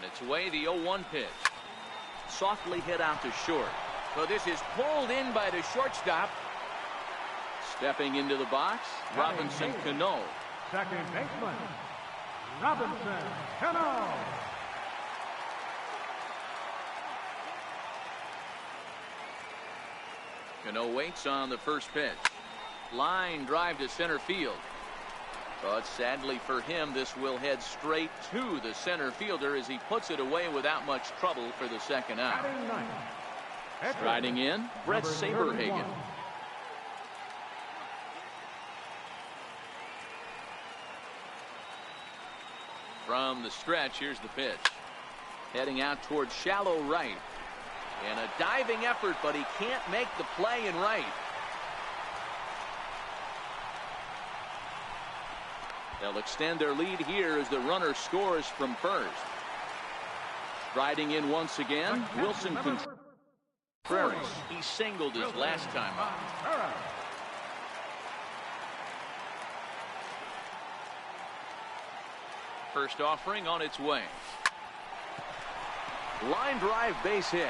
On its way, the 0-1 pitch. Softly hit out to short. So this is pulled in by the shortstop. Stepping into the box, Robinson Cano. Second baseman, Robinson Cano. Cano waits on the first pitch. Line drive to center field. But sadly for him, this will head straight to the center fielder as he puts it away without much trouble for the second out. Striding in, Brett Saberhagen. From the stretch, here's the pitch. Heading out towards shallow right. And a diving effort, but he can't make the play in right. They'll extend their lead here as the runner scores from first. Striding in once again, Wilson Contreras. He singled his last time up. First offering on its way. Line drive, base hit.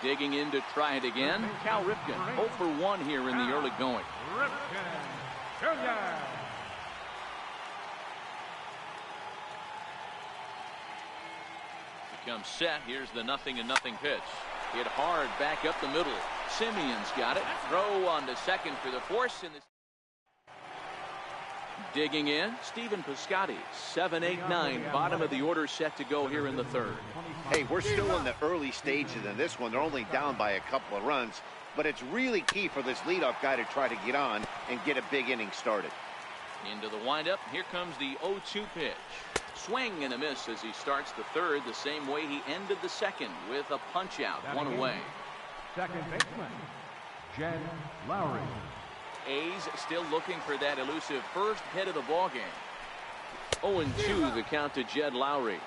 Digging in to try it again, Cal Ripken. 0 for 1 here in the early going. Becomes set. Here's the 0-0 pitch. Hit hard back up the middle. Simeon's got it. Throw on to second for the force. Digging in, Stephen Piscotty. 7-8-9, bottom of the order set to go here in the third. Hey, we're still in the early stages in this one. They're only down by a couple of runs, but it's really key for this leadoff guy to try to get on and get a big inning started. Into the windup. Here comes the 0-2 pitch. Swing and a miss as he starts the third the same way he ended the second with a punch out, one away. Second baseman, Jed Lowry. A's still looking for that elusive first hit of the ballgame. 0-2 the count to Jed Lowry.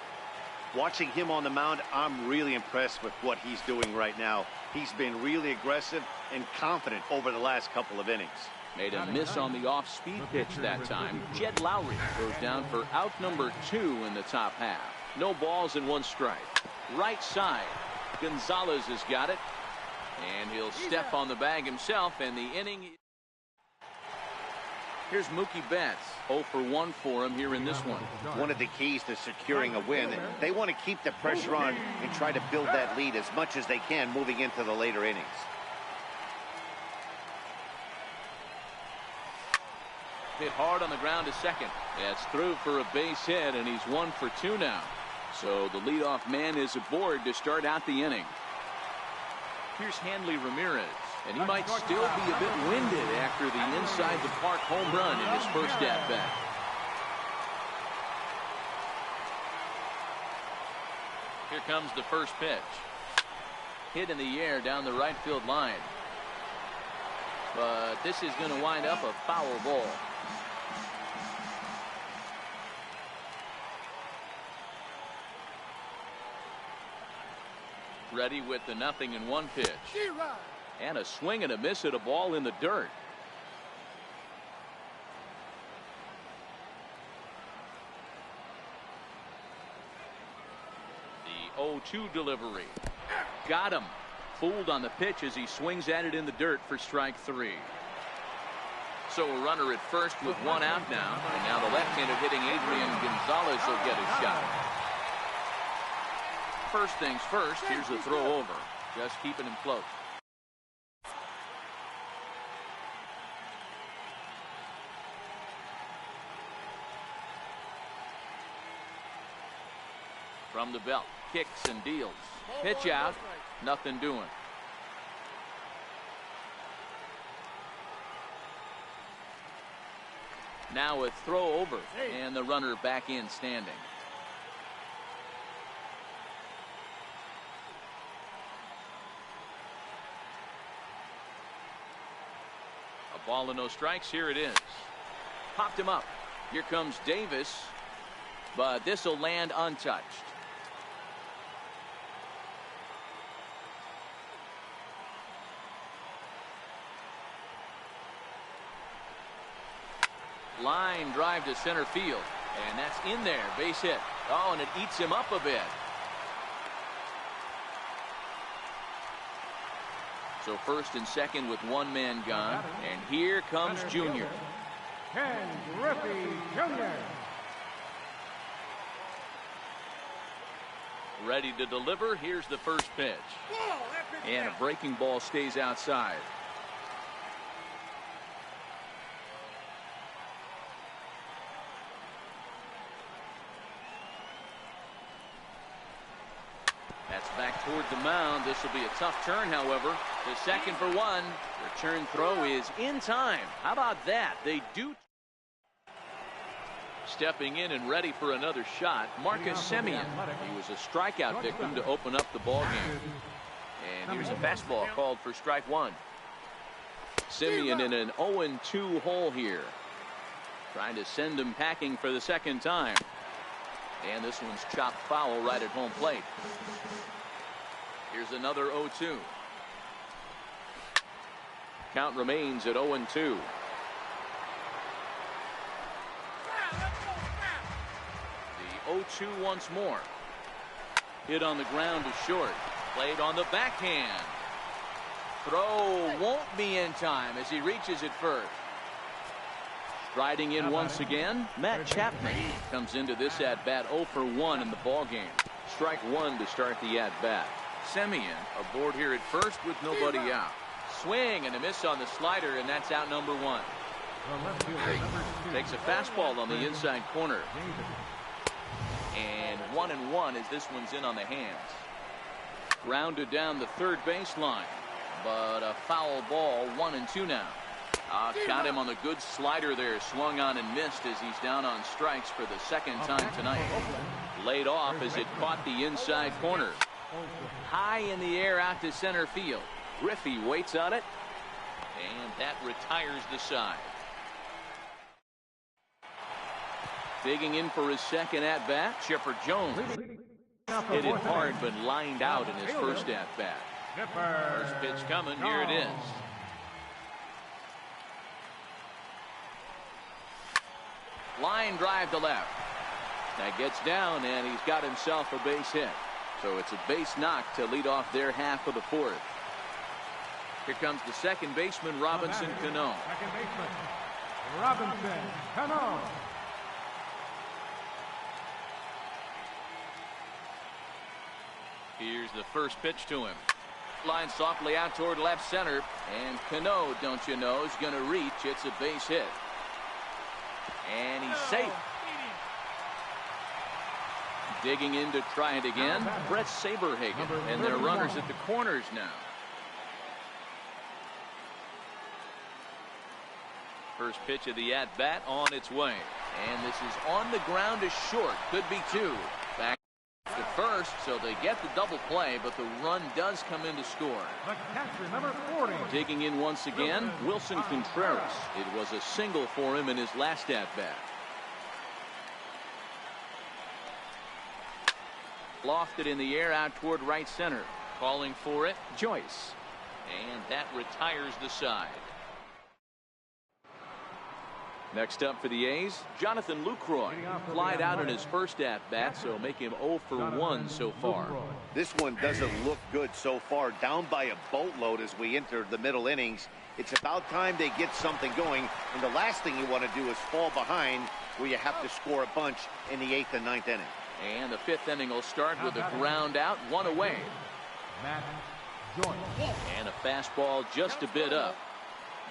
Watching him on the mound, I'm really impressed with what he's doing right now. He's been really aggressive and confident over the last couple of innings. Made a miss on the off-speed pitch that time. Jed Lowry goes down for out number 2 in the top half. No balls and 1 strike. Right side. Gonzalez has got it. And he'll step on the bag himself, and the inning. Here's Mookie Betts. 0 for 1 for him here in this one. One of the keys to securing a win, they want to keep the pressure on and try to build that lead as much as they can moving into the later innings. Hit hard on the ground to second. That's through for a base hit, and he's 1 for 2 now. So the leadoff man is aboard to start out the inning. Here's Hanley Ramirez, and he might still be a bit winded after the inside the park home run in his first at bat. Here comes the first pitch. Hit in the air down the right field line. But this is going to wind up a foul ball. Ready with the 0-1 pitch. And a swing and a miss at a ball in the dirt. The 0-2 delivery. Got him. Fooled on the pitch as he swings at it in the dirt for strike 3. So a runner at first with 1 out now. And now the left-handed hitting Adrian Gonzalez will get a shot. First things first, here's the throw over. Just keeping him close. From the belt, kicks and deals. Pitch out, nothing doing. Now a throw over, and the runner back in standing. Ball and no strikes. Here it is. Popped him up. Here comes Davis, but this will land untouched. Line drive to center field. And that's in there. Base hit. Oh, and it eats him up a bit. So first and second with one man gone. And here comes Junior. Ken Griffey Jr. Ready to deliver. Here's the first pitch. And a breaking ball stays outside. That's back toward the mound. This will be a tough turn, however. The second for one. Return throw is in time. How about that? They do. Stepping in and ready for another shot, Marcus Semien. He was a strikeout victim to open up the ball game. And here's a fastball called for strike one. Semien in an 0-2 hole here. Trying to send him packing for the second time. And this one's chopped foul right at home plate. Here's another 0-2. Count remains at 0-2. The 0-2 once more. Hit on the ground to short. Played on the backhand. Throw won't be in time as he reaches it first. Striding in once again, Matt Chapman comes into this at-bat 0 for 1 in the ballgame. Strike one to start the at-bat. Semien aboard here at first with nobody out. Swing and a miss on the slider, and that's out number one. Takes a fastball on the inside corner. And 1-1 as this one's in on the hands. Grounded down the third baseline, but a foul ball. 1-2 now. Got him on the good slider there. Swung on and missed as he's down on strikes for the second time tonight. Laid off as it caught the inside corner. High in the air out to center field. Griffey waits on it, and that retires the side. Digging in for his second at-bat, Chipper Jones. Hit it hard but lined out in his first at-bat. First pitch coming. Here it is. Line drive to left. That gets down, and he's got himself a base hit. So it's a base knock to lead off their half of the fourth. Here comes the second baseman, Robinson Cano. Second baseman, Robinson Cano. Here's the first pitch to him. Line softly out toward left center. And Cano, don't you know, is going to reach. It's a base hit. And he's safe. Digging in to try it again, Brett Saberhagen. And their runners at the corners now. First pitch of the at-bat on its way. And this is on the ground to short. Could be two. Back to first, so they get the double play, but the run does come in to score. The catcher, number 40. Digging in once again, Wilson Contreras. It was a single for him in his last at-bat. Lofted in the air out toward right center. Calling for it, Joyce. And that retires the side. Next up for the A's, Jonathan Lucroy. Flied out in his first at-bat, so make him 0 for 1 so far. This one doesn't look good so far. Down by a boatload as we enter the middle innings. It's about time they get something going, and the last thing you want to do is fall behind where you have to score a bunch in the 8th and 9th inning. And the 5th inning will start with a ground out, one away. Matt Joyce. And a fastball just a bit up.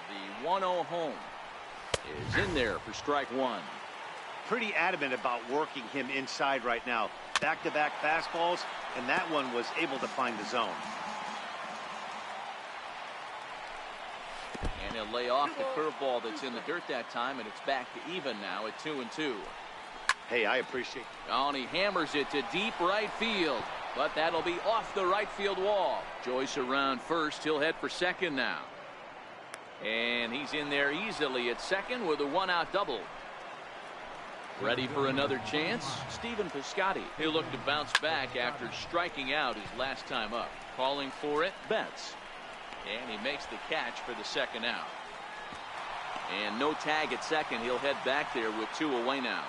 The 1-0 home is in there for strike one. Pretty adamant about working him inside right now. Back-to-back fastballs, and that one was able to find the zone. And he'll lay off the curveball that's in the dirt that time, and it's back to even now at 2-2. Hey, I appreciate it. Oh, and he hammers it to deep right field, but that'll be off the right field wall. Joyce around first. He'll head for second now. And he's in there easily at second with a one-out double. Ready for another chance? Stephen Piscotty. He'll look to bounce back after striking out his last time up. Calling for it, Betts. And he makes the catch for the second out. And no tag at second. He'll head back there with 2 away now.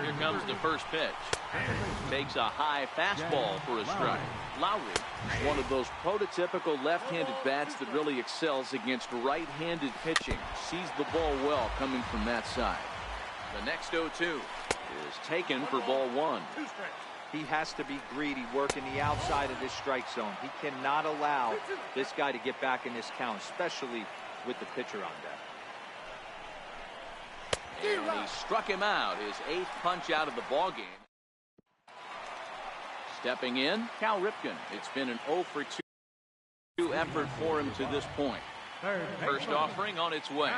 Here comes the first pitch. Takes a high fastball for a strike. Lowry is one of those prototypical left-handed bats that really excels against right-handed pitching. Sees the ball well coming from that side. The next 0-2 is taken for ball 1. He has to be greedy, working the outside of this strike zone. He cannot allow this guy to get back in this count, especially with the pitcher on deck. And he struck him out, his 8th punch out of the ball game. Stepping in, Cal Ripken. It's been an 0 for 2 effort for him to this point. First offering on its way.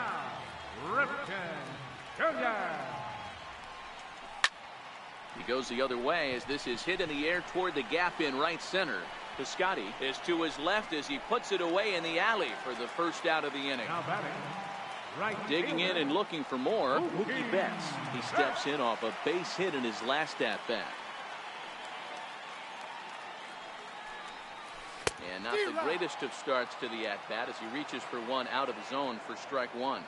He goes the other way as this is hit in the air toward the gap in right center. Piscotty is to his left as he puts it away in the alley for the first out of the inning. Digging in and looking for more, Mookie Betts. He steps in off a base hit in his last at-bat. And not the greatest of starts to the at-bat as he reaches for 1 out of the zone for strike 1.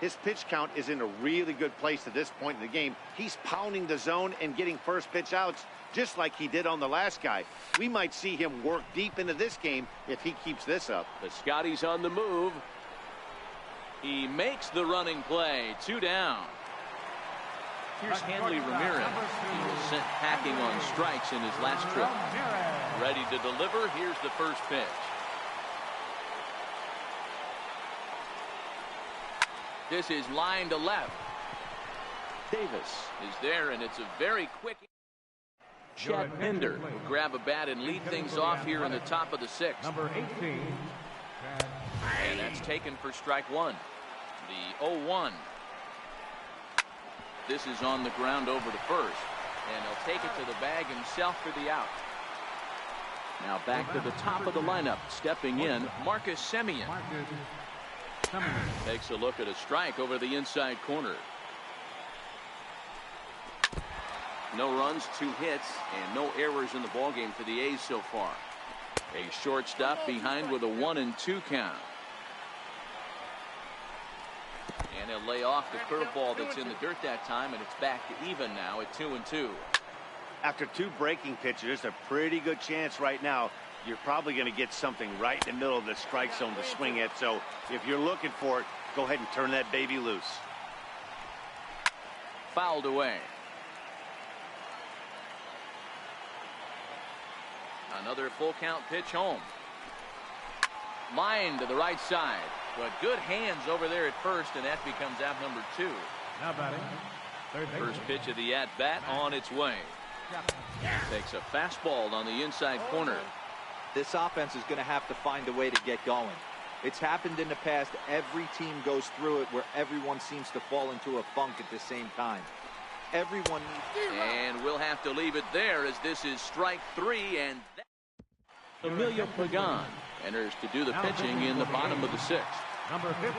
His pitch count is in a really good place at this point in the game. He's pounding the zone and getting first pitch outs just like he did on the last guy. We might see him work deep into this game if he keeps this up. Piscotty's on the move. He makes the running play. 2 down. Here's Hanley Ramirez. He was sent packing on strikes in his last trip. Ready to deliver. Here's the first pitch. This is line to left. Davis is there, and it's a very quick. Chad Pinder will grab a bat and lead things off here in the top of the 6th. Number 18. And that's taken for strike 1. The 0-1. This is on the ground over to first, and he'll take it to the bag himself for the out. Now back to the top of the lineup, stepping in, Marcus Semien. Takes a look at a strike over the inside corner. No runs, 2 hits, and no errors in the ballgame for the A's so far. A shortstop behind with a 1-2 count. And he'll lay off the curveball that's in the dirt that time, and it's back to even now at 2-2. After 2 breaking pitches, there's a pretty good chance right now you're probably going to get something right in the middle of the strike zone to swing at. So if you're looking for it, go ahead and turn that baby loose. Fouled away. Another full count pitch home. Line to the right side. But good hands over there at first, and that becomes out number 2. Now batting. First pitch of the at-bat on its way. Takes a fastball on the inside corner. This offense is going to have to find a way to get going. It's happened in the past. Every team goes through it where everyone seems to fall into a funk at the same time. Everyone needs. And we'll have to leave it there as this is strike 3, and Emilio Pagan enters to do the pitching in the bottom of the 6th. Number 15.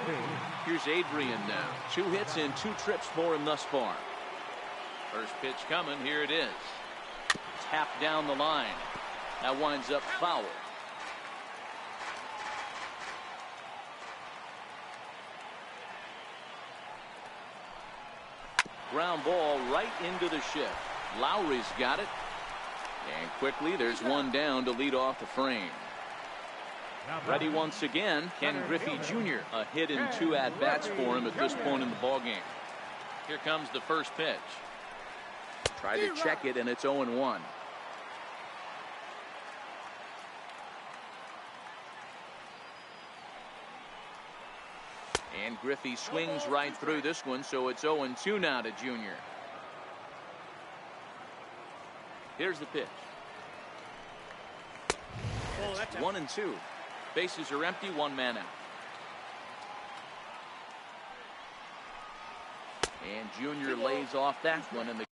Here's Adrian now. 2 hits and 2 trips for him thus far. First pitch coming. Here it is. Tapped down the line. That winds up foul. Ground ball right into the shift. Lowry's got it. And quickly there's 1 down to lead off the frame. Ready once again, Ken Griffey Jr. A hit in 2 at-bats for him at this point in the ballgame. Here comes the first pitch. Try to check it, and it's 0-1. And Griffey swings right through this one, so it's 0-2 now to Jr. Here's the pitch. It's 1-2. Bases are empty, 1 man out. And Jr. lays off that one, and the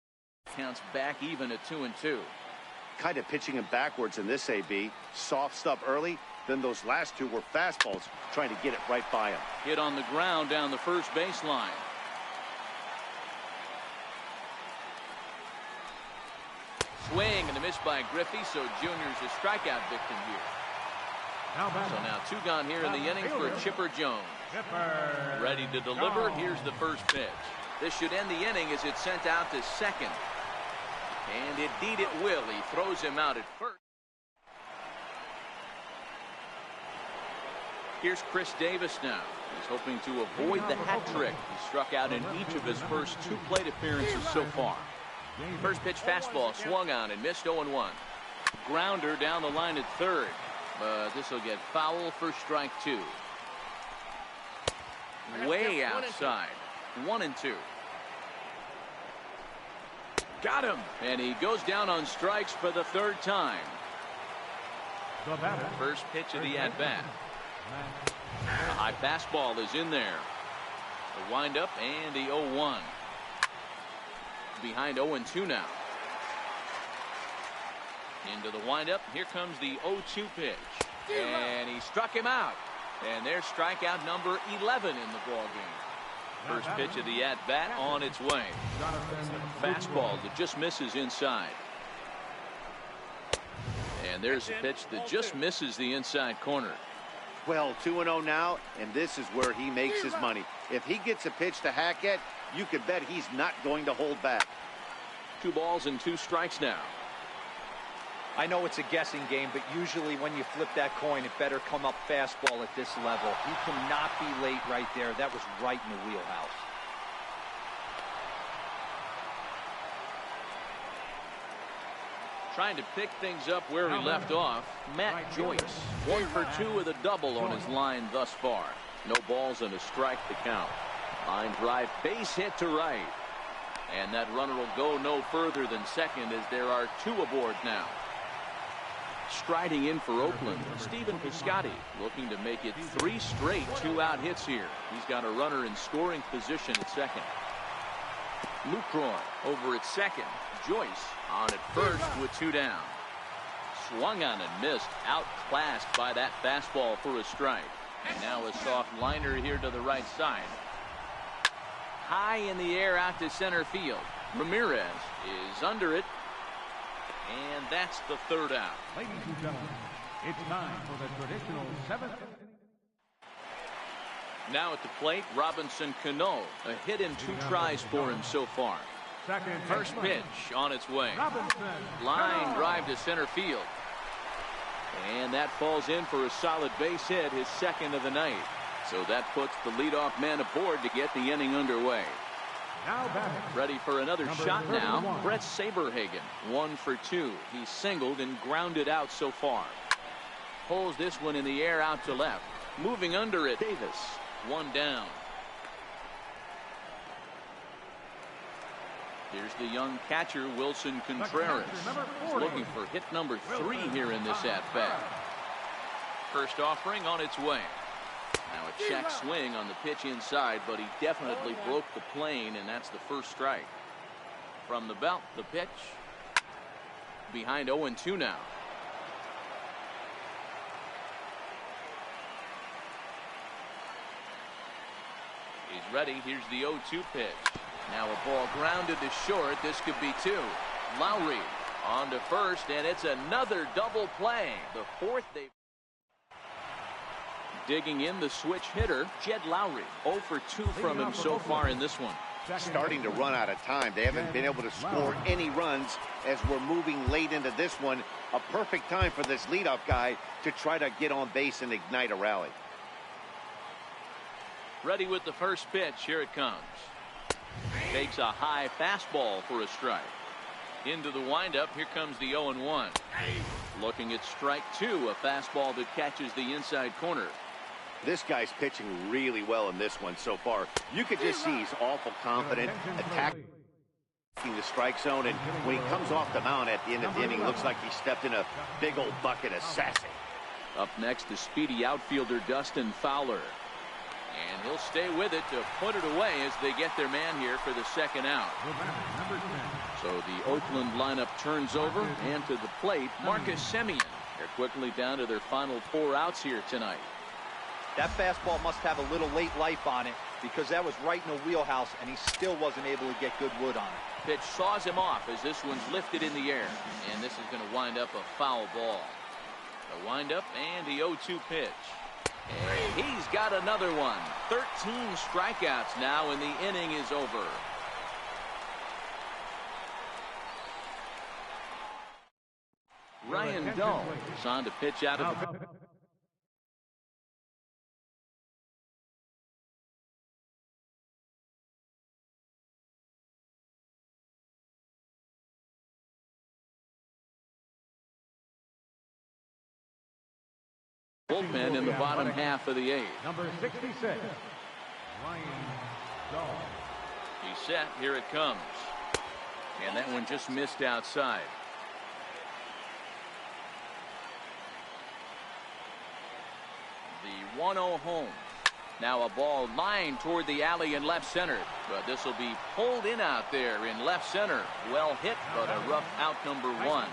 counts back even at 2-2. Kind of pitching him backwards in this AB. Soft stuff early, then those last 2 were fastballs, trying to get it right by him. Hit on the ground down the first baseline. Swing and a miss by Griffey, so Jr.'s a strikeout victim here. So now 2 gone here in the inning for Chipper Jones. Ready to deliver. Here's the first pitch. This should end the inning as it's sent out to second. And indeed it will. He throws him out at first. Here's Chris Davis now. He's hoping to avoid the hat trick. He struck out in each of his first 2 plate appearances so far. First pitch fastball swung on and missed 0-1. Grounder down the line at third. But this will get foul for strike 2. Way outside. 1-2. Got him. And he goes down on strikes for the 3rd time. First pitch of the at-bat. A high fastball is in there. The windup and the 0-1. Behind 0-2 now. Into the windup. Here comes the 0-2 pitch. And he struck him out. And there's strikeout number 11 in the ballgame. First pitch of the at-bat on its way. Fastball that just misses inside. And there's a pitch that just misses the inside corner. Well, 2-0 now, and this is where he makes his money. If he gets a pitch to hack at, you could bet he's not going to hold back. 2 balls and 2 strikes now. I know it's a guessing game, but usually when you flip that coin, it better come up fastball at this level. He cannot be late right there. That was right in the wheelhouse. Trying to pick things up where he left off, Matt Joyce. 1 for 2 with a double on his line thus far. No balls and a strike to count. Line drive, base hit to right. And that runner will go no further than second as there are 2 aboard now. Striding in for Oakland, Stephen Piscotty looking to make it 3 straight 2-out hits here. He's got a runner in scoring position at second. Lucroy over at second. Joyce on at first with 2 down. Swung on and missed, outclassed by that fastball for a strike. And now a soft liner here to the right side. High in the air out to center field. Ramirez is under it. And that's the 3rd out. Ladies and gentlemen, it's time for the traditional 7th. Now at the plate, Robinson Cano. A hit in 2 tries for him so far. First pitch on its way. Line drive to center field. And that falls in for a solid base hit, his 2nd of the night. So that puts the leadoff man aboard to get the inning underway. Ready for another shot now. Brett Saberhagen, 1 for 2. He's singled and grounded out so far. Pulls this one in the air out to left. Moving under it, Davis. 1 down. Here's the young catcher, Wilson Contreras. He's looking for hit number 3 here in this at-bat. First offering on its way. Now a check swing on the pitch inside, but he definitely broke the plane, and that's the first strike. From the belt, the pitch. Behind 0-2 now. He's ready. Here's the 0-2 pitch. Now a ball grounded to short. This could be 2. Lowry on to first, and it's another double play. The 4th they've. Digging in the switch hitter, Jed Lowry. 0 for 2 from him so far in this one. Starting to run out of time. They haven't been able to score any runs as we're moving late into this one. A perfect time for this leadoff guy to try to get on base and ignite a rally. Ready with the first pitch. Here it comes. Takes a high fastball for a strike. Into the windup. Here comes the 0-1. Looking at strike 2. A fastball that catches the inside corner. This guy's pitching really well in this one so far. You could just see he's awful confident, attacking the strike zone, and when he comes off the mound at the end of the inning, looks like he stepped in a big old bucket of sassy. Up next, the speedy outfielder Dustin Fowler. And he'll stay with it to put it away as they get their man here for the 2nd out. So the Oakland lineup turns over, and to the plate, Marcus Semien. They're quickly down to their final 4 outs here tonight. That fastball must have a little late life on it, because that was right in the wheelhouse, and he still wasn't able to get good wood on it. Pitch saws him off as this one's lifted in the air, and this is going to wind up a foul ball. The windup and the 0-2 pitch. And he's got another one. 13 strikeouts now, and the inning is over. Ryan Dull is on to pitch out of the bullpen in the bottom half of the 8th. Number 66, Ryan Dull. He's set. Here it comes. And that one just missed outside. The 1-0 home. Now a ball lined toward the alley in left center. But this will be pulled in out there in left center. Well hit, but a rough out, number 1.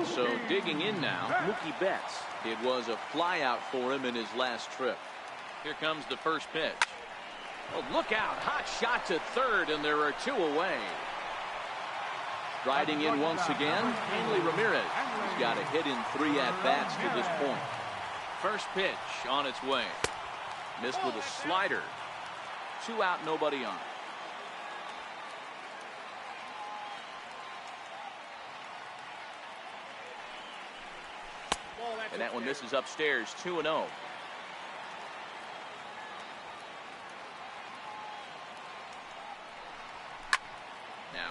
So digging in now, Mookie Betts. It was a flyout for him in his last trip. Here comes the first pitch. Oh, look out. Hot shot to third, and there are 2 away. Striding in once again, Hanley Ramirez. He's got a hit in 3 at-bats to this point. First pitch on its way. Missed with a slider. 2 out, nobody on. And that one misses upstairs. 2-0. Now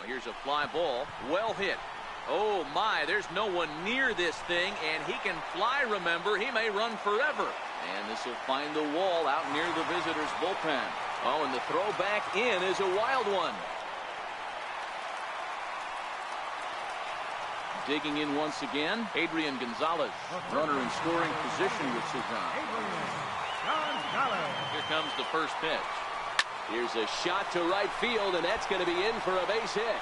here's a fly ball. Well hit. Oh my, there's no one near this thing, and he can fly, remember. He may run forever. And this will find the wall out near the visitors' bullpen. Oh, and the throw back in is a wild one. Digging in once again, Adrian Gonzalez. Runner in scoring position with Suzanne. Here comes the first pitch. Here's a shot to right field, and that's going to be in for a base hit.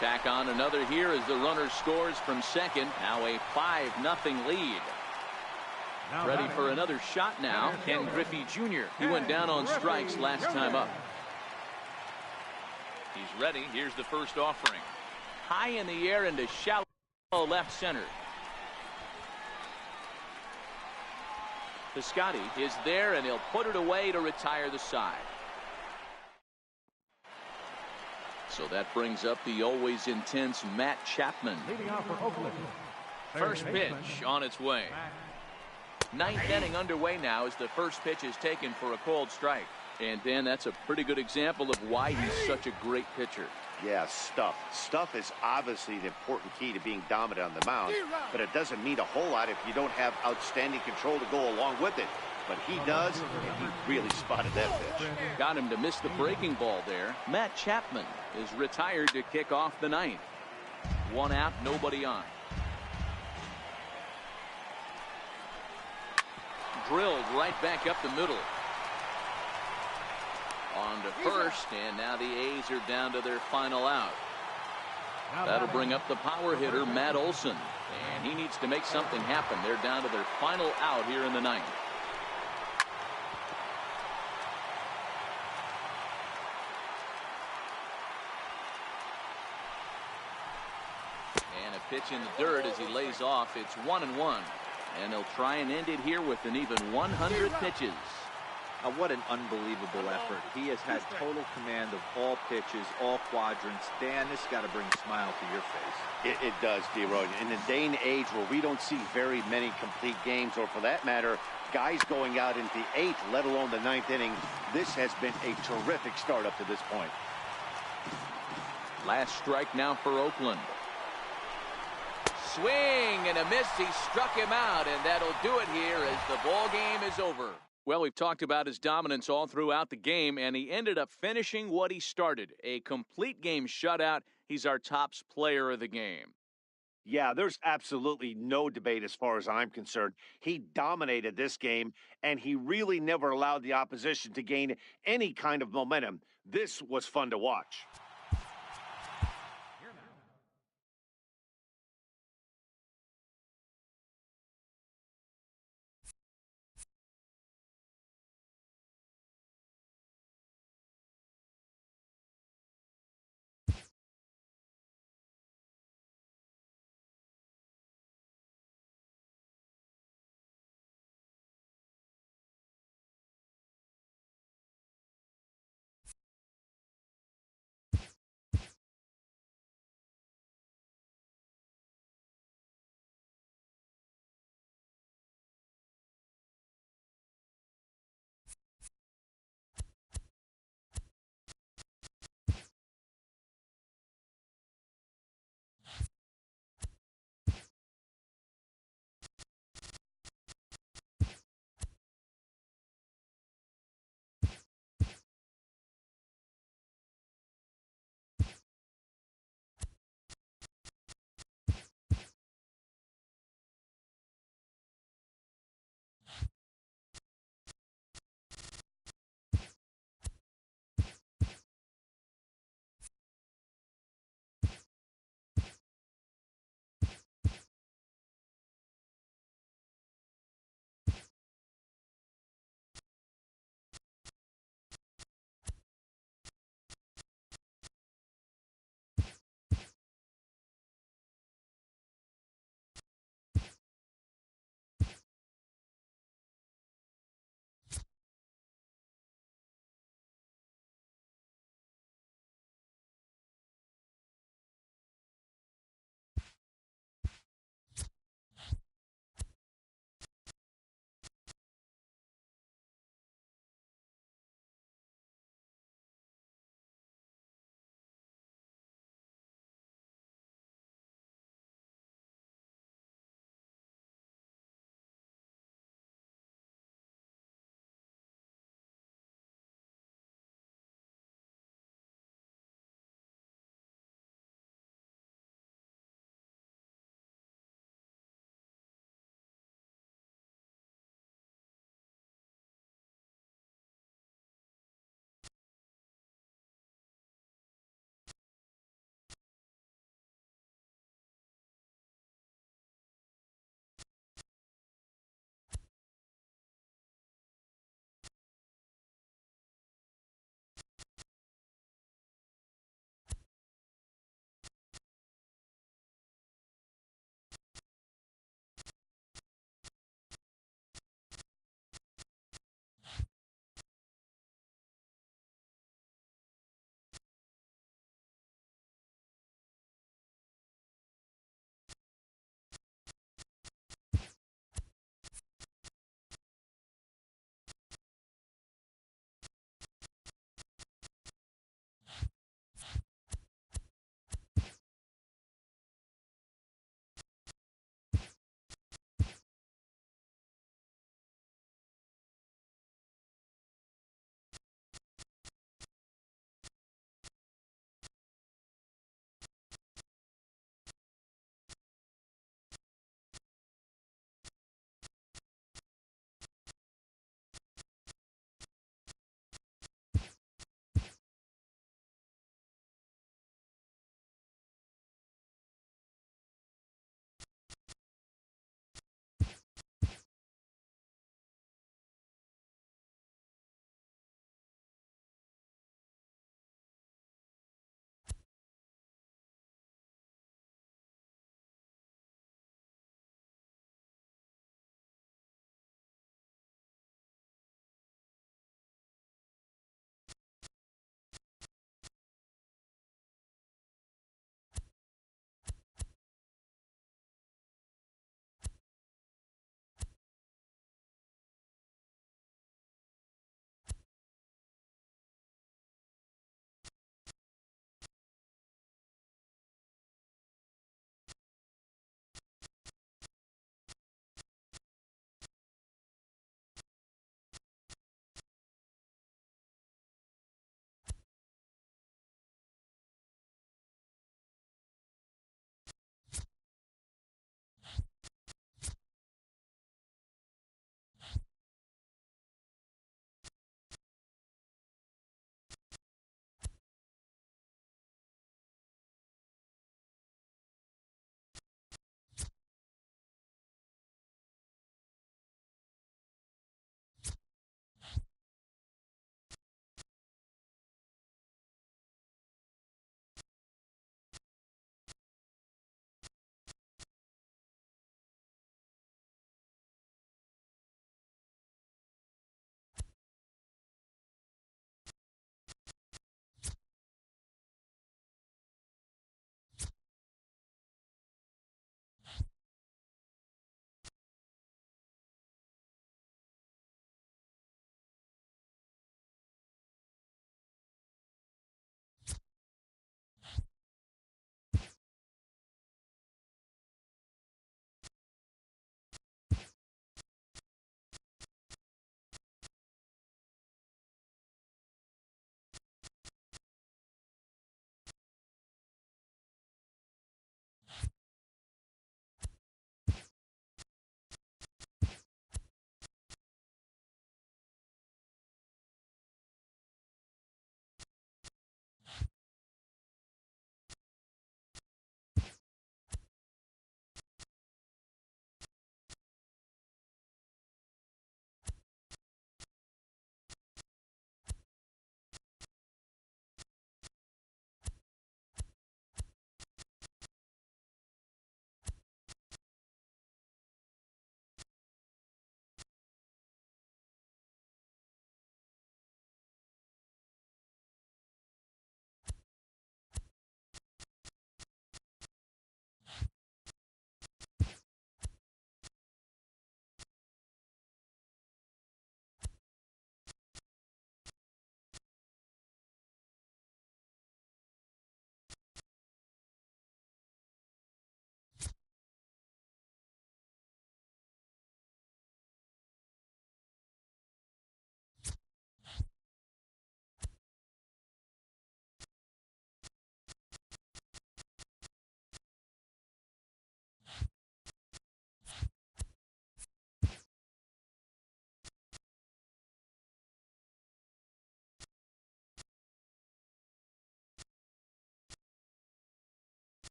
Tack on another here as the runner scores from second. Now a 5-0 lead. Ready for another shot now, Ken Griffey Jr. He went down on strikes last time up. He's ready. Here's the first offering. High in the air into shallow left center. Piscotty is there, and he'll put it away to retire the side. So that brings up the always intense Matt Chapman. Leading off for Oakland. First pitch on its way. 9th inning underway now as the first pitch is taken for a called strike. And Dan, that's a pretty good example of why he's such a great pitcher. Yeah, stuff. Stuff is obviously the important key to being dominant on the mound, but it doesn't mean a whole lot if you don't have outstanding control to go along with it. But he does, and he really spotted that pitch. Got him to miss the breaking ball there. Matt Chapman is retired to kick off the 9th. 1 out, nobody on. Drilled right back up the middle. On to first, and now the A's are down to their final out. That'll bring up the power hitter, Matt Olson. And he needs to make something happen. They're down to their final out here in the 9th. And a pitch in the dirt as he lays off. It's 1-1. And they'll try and end it here with an even 100 pitches. What an unbelievable effort. He has had total command of all pitches, all quadrants. Dan, this got to bring a smile to your face. It does, D-Roy. In the day and age where we don't see very many complete games, or for that matter, guys going out into the 8th, let alone the 9th inning, this has been a terrific start up to this point. Last strike now for Oakland. Swing and a miss. He struck him out, and that'll do it here as the ball game is over. Well, we've talked about his dominance all throughout the game, and he ended up finishing what he started. A complete game shutout. He's our top player of the game. Yeah, there's absolutely no debate as far as I'm concerned. He dominated this game, and he really never allowed the opposition to gain any kind of momentum. This was fun to watch.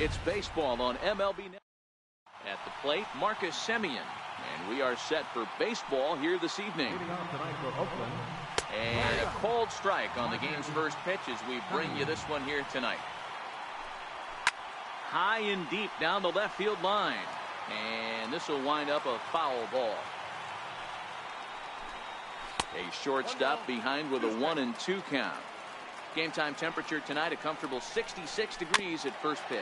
It's baseball on MLB Network. At the plate, Marcus Semien. And we are set for baseball here this evening. Leading off tonight for Oakland. And a cold strike on the game's first pitch as we bring you this one here tonight. High and deep down the left field line. And this will wind up a foul ball. A shortstop behind with a 1-2 count. Game time temperature tonight a comfortable 66 degrees at first pitch.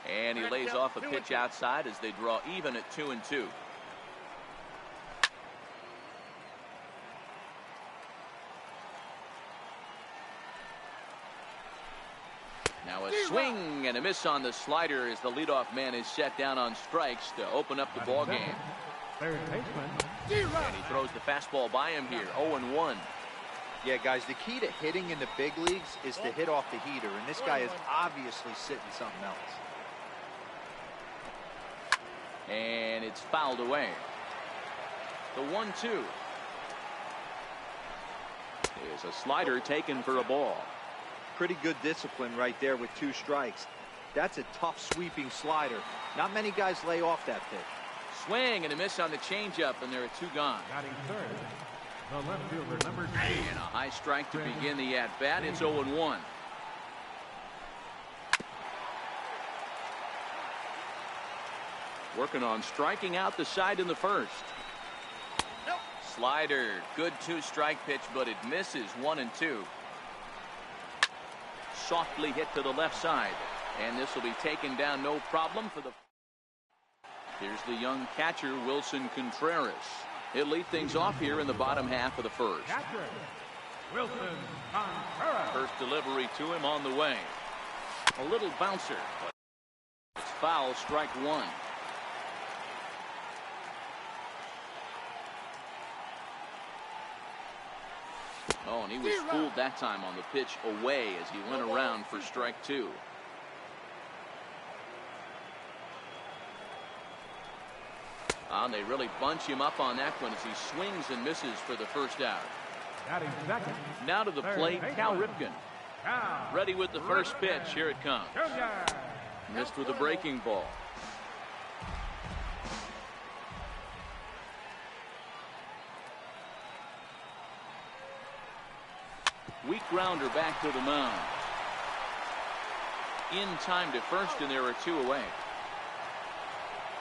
And he lays off a pitch outside as they draw even at 2-2. Now a swing and a miss on the slider as the leadoff man is set down on strikes to open up the ball game. Third baseman. And he throws the fastball by him here. 0-1. Yeah, guys, the key to hitting in the big leagues is to hit off the heater, and this guy is obviously sitting something else. And it's fouled away. The 1-2 is a slider taken for a ball. Pretty good discipline right there with 2 strikes. That's a tough sweeping slider. Not many guys lay off that pitch. Swing and a miss on the changeup, and there are 2 gone. Batting third, the left fielder, number 2. And a high strike to begin the at-bat. It's 0-1. Working on striking out the side in the first. Slider, good 2-strike pitch, but it misses. 1-2. Softly hit to the left side, and this will be taken down no problem for the. Here's the young catcher Wilson Contreras. He'll lead things off here in the bottom half of the first. Catcher, Wilson Contreras. First delivery to him on the way. A little bouncer, but it's foul. Strike 1. Oh, and he was fooled that time on the pitch away as he went around for strike 2. And they really bunch him up on that one as he swings and misses for the first out. Batting second. Now to the plate, Cal Ripken. Ready with the first pitch. Here it comes. Missed with a breaking ball. Weak grounder back to the mound. In time to first, and there are 2 away.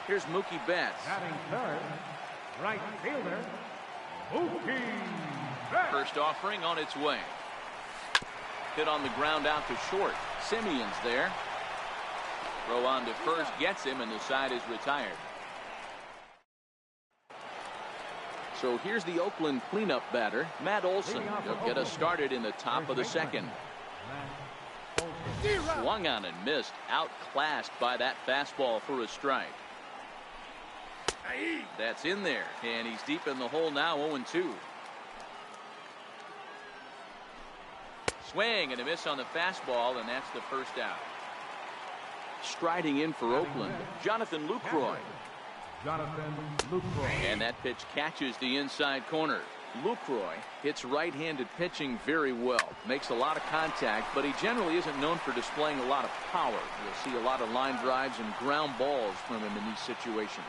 Here's Mookie Betts. Batting third, right fielder, Mookie Betts. First offering on its way. Hit on the ground out to short. Simeon's there. Throw on to first, gets him, and the side is retired. So here's the Oakland cleanup batter, Matt Olson. He'll get us started in the top of the second. Swung on and missed, outclassed by that fastball for a strike. That's in there, and he's deep in the hole now. 0-2. Swing and a miss on the fastball, and that's the first out. Striding in for Oakland, Jonathan Lucroy. And that pitch catches the inside corner. Lucroy hits right-handed pitching very well. Makes a lot of contact, but he generally isn't known for displaying a lot of power. You'll see a lot of line drives and ground balls from him in these situations.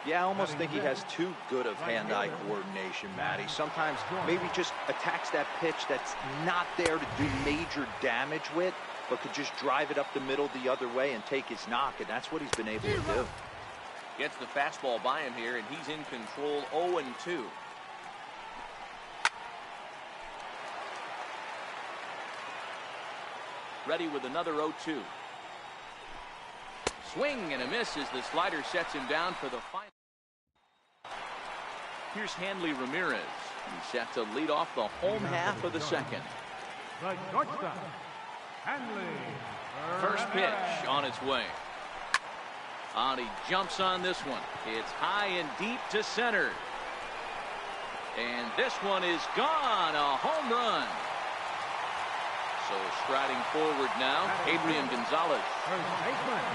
Yeah, I almost think he has too good of hand-eye coordination, Matty. Sometimes maybe just attacks that pitch that's not there to do major damage with, but could just drive it up the middle the other way and take his knock, and that's what he's been able to do. Gets the fastball by him here, and he's in control. 0-2. Ready with another 0-2. Swing and a miss as the slider sets him down for the final. Here's Hanley Ramirez. He's set to lead off the home half of the second. The shortstop, Hanley. First pitch on its way. And he jumps on this one. It's high and deep to center. And this one is gone. A home run. So striding forward now, Adrian Gonzalez. First baseman,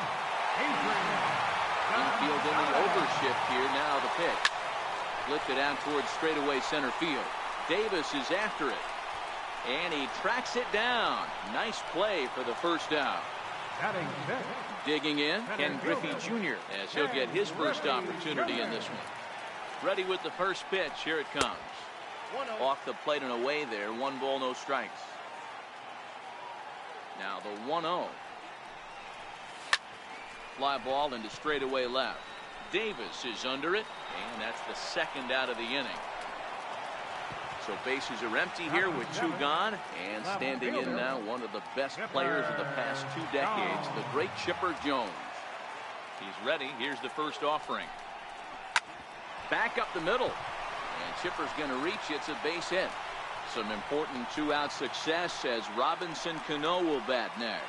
Adrian. Infield in the overshift here. Now the pitch. Lifted out towards straightaway center field. Davis is after it. And he tracks it down. Nice play for the first down. Digging in, Ken Griffey Jr. as he'll get his first opportunity in this one. Ready with the first pitch. Here it comes. Off the plate and away there. 1 ball, no strikes. Now the 1-0. Fly ball into straightaway left. Davis is under it, and that's the second out of the inning. So bases are empty here with 2 gone, and standing in now one of the best players of the past 2 decades, the great Chipper Jones. He's ready. Here's the first offering. Back up the middle, and Chipper's going to reach. It's a base hit. Some important 2-out success as Robinson Cano will bat next.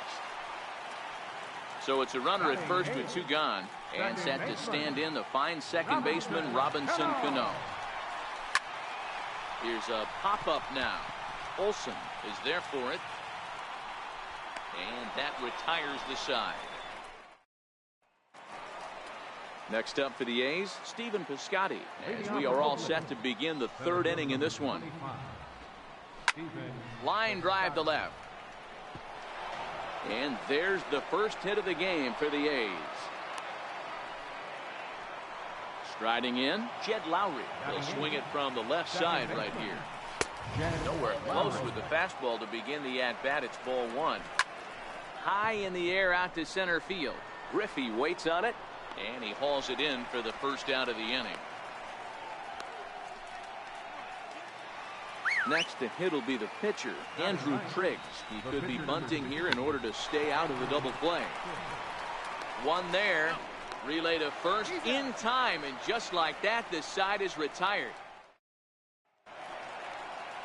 So it's a runner at first with 2 gone, and set to stand in the fine second baseman Robinson Cano. Here's a pop-up now. Olsen is there for it. And that retires the side. Next up for the A's, Stephen Piscotty, as we are all set to begin the 3rd inning in this one. Line drive to left. And there's the first hit of the game for the A's. Striding in, Jed Lowry will swing it from the left side right here. Nowhere close with the fastball to begin the at-bat. It's ball 1. High in the air out to center field. Griffey waits on it, and he hauls it in for the first out of the inning. Next to hit will be the pitcher, Andrew Triggs. He could be bunting here in order to stay out of the double play. One there. Relay to first in time, and just like that, the side is retired.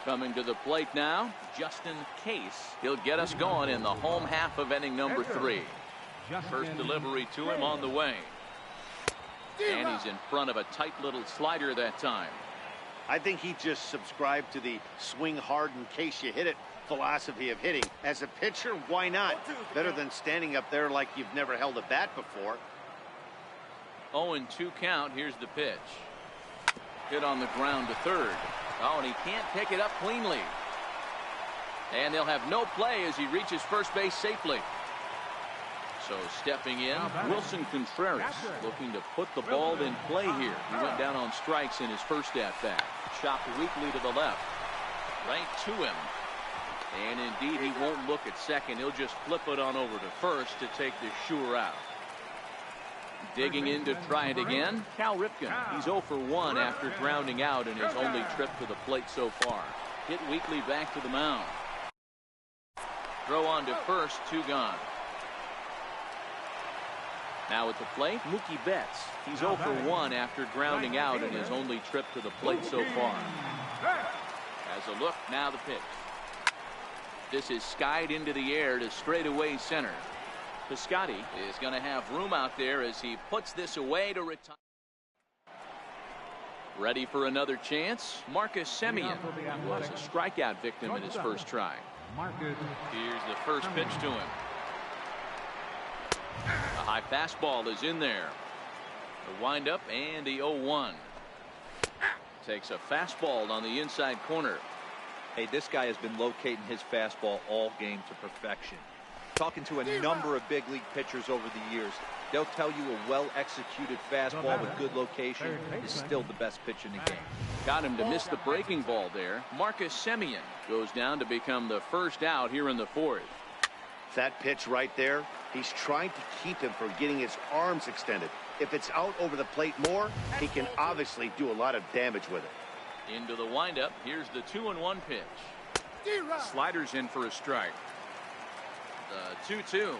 Coming to the plate now, Justin Case. He'll get us going in the home half of inning number 3. First delivery to him on the way. And he's in front of a tight little slider that time. I think he just subscribed to the swing hard in case you hit it philosophy of hitting. As a pitcher, why not? Better than standing up there like you've never held a bat before. 0-2 count. Here's the pitch. Hit on the ground to third. Oh, and he can't pick it up cleanly. And they'll have no play as he reaches first base safely. So stepping in, Wilson Contreras looking to put the ball in play here. He went down on strikes in his first at-bat. Chopped weakly to the left. Right to him. And indeed, he won't look at second. He'll just flip it on over to first to take the sure out. Digging in to try it again, Cal Ripken. He's 0 for 1 after grounding out in his only trip to the plate so far. Hit weakly back to the mound. Throw on to first, 2 gone. Now at the plate, Mookie Betts. He's 0 for 1 after grounding out in his only trip to the plate so far. As a look, now the pitch. This is skied into the air to straightaway center. Piscotty is going to have room out there as he puts this away to retire. Ready for another chance. Marcus Semien was a strikeout victim in his first try. Here's the first pitch to him. A high fastball is in there. The windup and the 0-1. Takes a fastball on the inside corner. Hey, this guy has been locating his fastball all game to perfection. Talking to a number of big league pitchers over the years, they'll tell you a well-executed fastball with good location is still the best pitch in the game. Got him to miss the breaking ball there. Marcus Semien goes down to become the first out here in the 4th. That pitch right there, he's trying to keep him from getting his arms extended. If it's out over the plate more, he can obviously do a lot of damage with it. Into the windup. Here's the 2-1 pitch. Sliders in for a strike. The 2-2.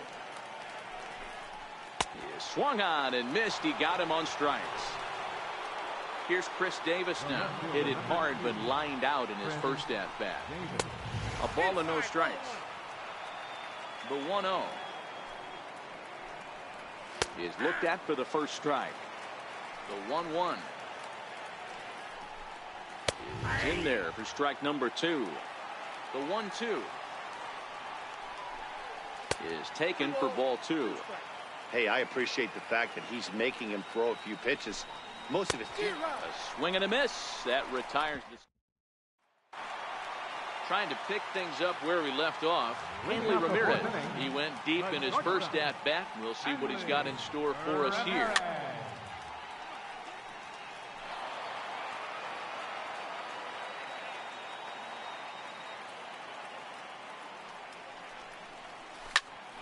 He swung on and missed. He got him on strikes. Here's Chris Davis now. Hit it hard but lined out in his first at-bat. A ball and no strikes. The 1-0 is looked at for the first strike. The 1-1 is in there for strike number 2. The 1-2 is taken for ball 2. Hey, I appreciate the fact that he's making him throw a few pitches. Most of his a swing and a miss that retires the Trying to pick things up where we left off. Hanley Ramirez. He went deep in his first at-bat. We'll see what he's got in store for us here.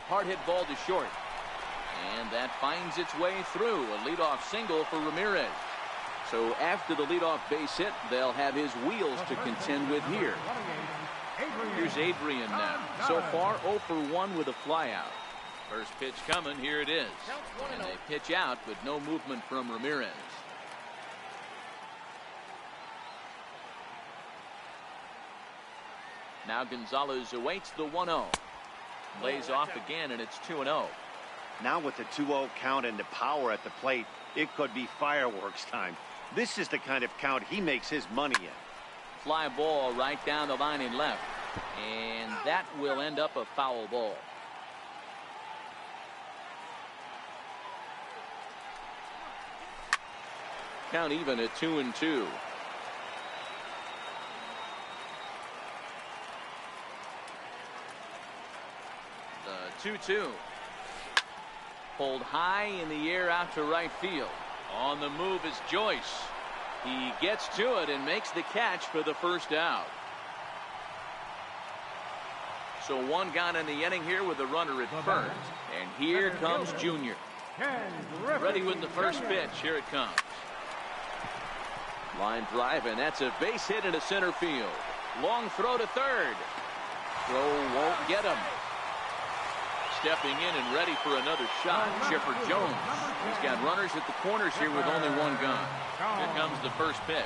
Hard hit ball to short. And that finds its way through. A leadoff single for Ramirez. So after the leadoff base hit, they'll have his wheels to contend with here. Here's Adrian now. So far 0 for 1 with a flyout. First pitch coming. Here it is. And they pitch out, but no movement from Ramirez. Now Gonzalez awaits the 1-0. Lays off again, and it's 2-0. Now with the 2-0 count and the power at the plate, it could be fireworks time. This is the kind of count he makes his money in. Fly ball right down the line in left. And that will end up a foul ball. Count even at 2-2. The 2-2. Pulled high in the air out to right field. On the move is Joyce. He gets to it and makes the catch for the first out. So one gone in the inning here with a runner at first. And here comes Junior. Ready with the first pitch. Here it comes. Line drive, and that's a base hit into center field. Long throw to third. Throw won't get him. Stepping in and ready for another shot, Chipper Jones. He's got runners at the corners here with only one gun. Here comes the first pitch.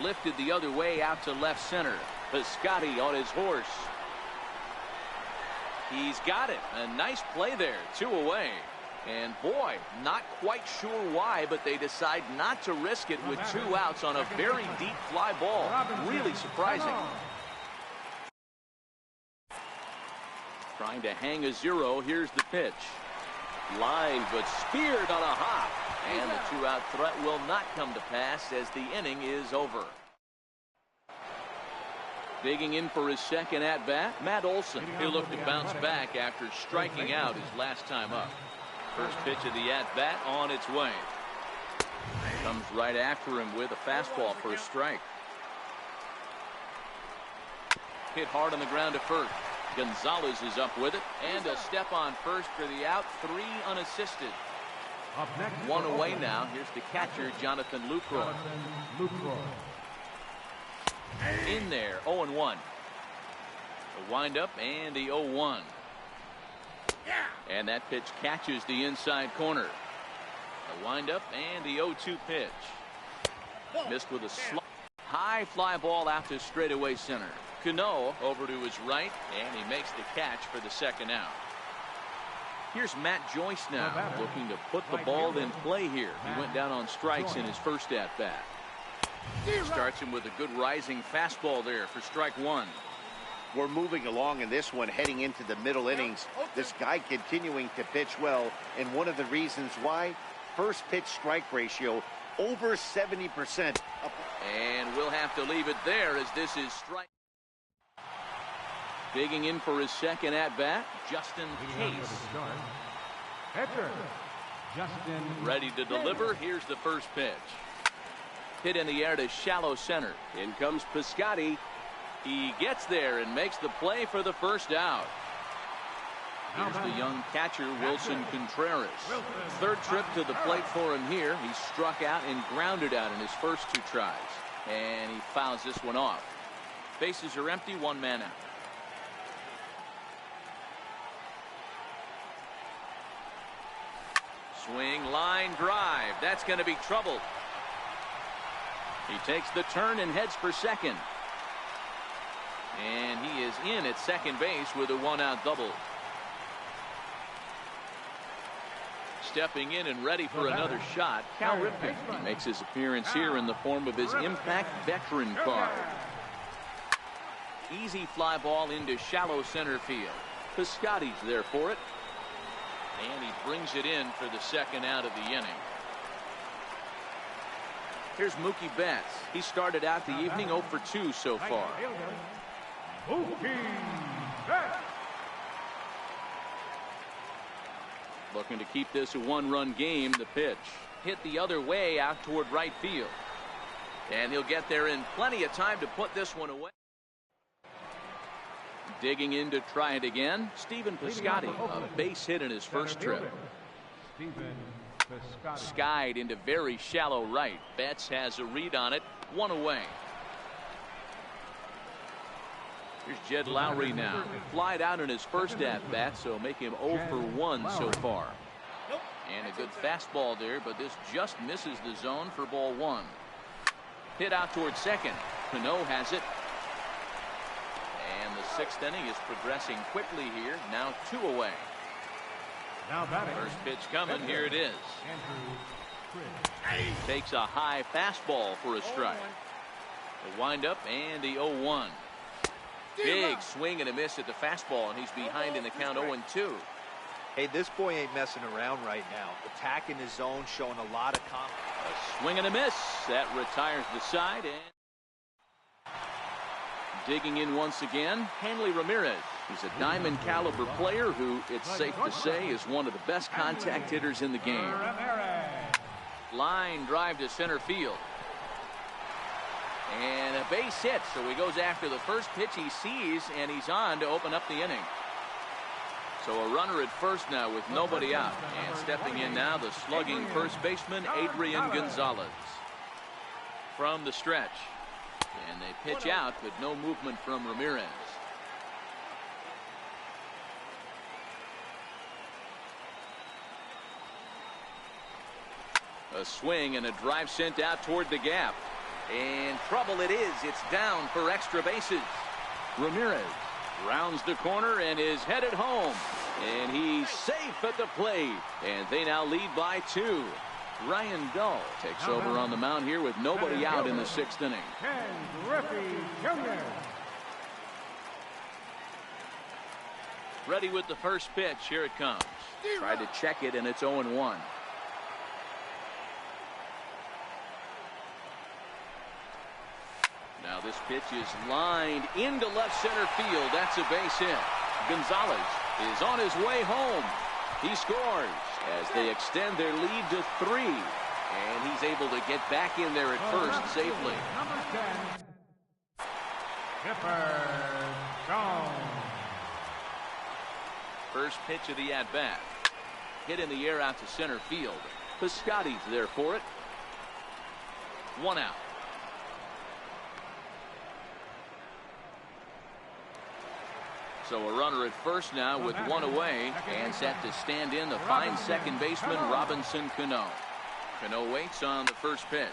Lifted the other way out to left center. Piscotty on his horse. He's got it. A nice play there. 2 away. And boy, not quite sure why, but they decide not to risk it with 2 outs on a very deep fly ball. Really surprising. Trying to hang a 0. Here's the pitch. Line, but speared on a hop. And the 2-out threat will not come to pass as the inning is over. Digging in for his second at-bat, Matt Olson. He'll look to bounce back after striking out his last time up. First pitch of the at-bat on its way. Comes right after him with a fastball for a strike. Hit hard on the ground to first. Gonzalez is up with it, and a step on first for the out. 3 unassisted. 1 away now. Here's the catcher, Jonathan Lucroy. In there, 0-1. The windup and the 0-1. And that pitch catches the inside corner. The windup and the 0-2 pitch. Missed with a high fly ball out to straightaway center. Cano over to his right, and he makes the catch for the second out. Here's Matt Joyce now, looking to put the ball in play here. He went down on strikes in his first at-bat. Starts him with a good rising fastball there for strike 1. We're moving along in this one, heading into the middle innings. This guy continuing to pitch well, and one of the reasons why, first pitch strike ratio over 70%. And we'll have to leave it there as this is strike. Digging in for his second at-bat, Justin Case. Ready to deliver. Here's the first pitch. Hit in the air to shallow center. In comes Piscotty. He gets there and makes the play for the first out. Here's the young catcher, Wilson Contreras. Third trip to the plate for him here. He struck out and grounded out in his first 2 tries. And he fouls this one off. Bases are empty, 1 man out. Swing, line drive. That's going to be trouble. He takes the turn and heads for second. And he is in at second base with a 1-out double. Stepping in and ready for another shot, Cal Ripken. He makes his appearance here in the form of his Impact Veteran card. Easy fly ball into shallow center field. Piscotty's there for it. And he brings it in for the second out of the inning. Here's Mookie Betts. He started out the evening 0 for 2 so far. Mookie Betts. Looking to keep this a one-run game. The pitch hit the other way out toward right field. And he'll get there in plenty of time to put this one away. Digging in to try it again. Stephen Piscotty, a base hit in his first trip. Skied into very shallow right. Betts has a read on it. One away. Here's Jed Lowry now. Flied out in his first at-bat, so make him 0 for 1 so far. And a good fastball there, but this just misses the zone for ball 1. Hit out towards second. Cano has it. And the 6th inning is progressing quickly here. Now 2 away. Now batting. First pitch coming. Here it is. Takes a high fastball for a strike. The windup and the 0-1. Big swing and a miss at the fastball, and he's behind in the count 0-2. Hey, this boy ain't messing around right now. Attacking his zone, showing a lot of confidence. A swing and a miss. That retires the side. And digging in once again, Hanley Ramirez. He's a diamond caliber player who, it's safe to say, is one of the best contact hitters in the game. Line drive to center field. And a base hit, so he goes after the first pitch he sees, and he's on to open up the inning. So a runner at first now with nobody out. And stepping in now, the slugging first baseman, Adrian Gonzalez. From the stretch. And they pitch out, but no movement from Ramirez. A swing and a drive sent out toward the gap. And trouble it is. It's down for extra bases. Ramirez rounds the corner and is headed home. And he's safe at the plate. And they now lead by 2. Ryan Dull takes over on the mound here with nobody out in the 6th inning. Ken Griffey Jr. Ready with the first pitch. Here it comes. Tried to check it, and it's 0-1. Now this pitch is lined into left center field. That's a base hit. Gonzalez is on his way home. He scores as they extend their lead to 3. And he's able to get back in there at first safely. Number 10, Skipper Jones. First pitch of the at-bat. Hit in the air out to center field. Piscotty's there for it. 1 out. So a runner at first now with 1 away, and set to stand in the fine second baseman Robinson Cano. Cano waits on the first pitch.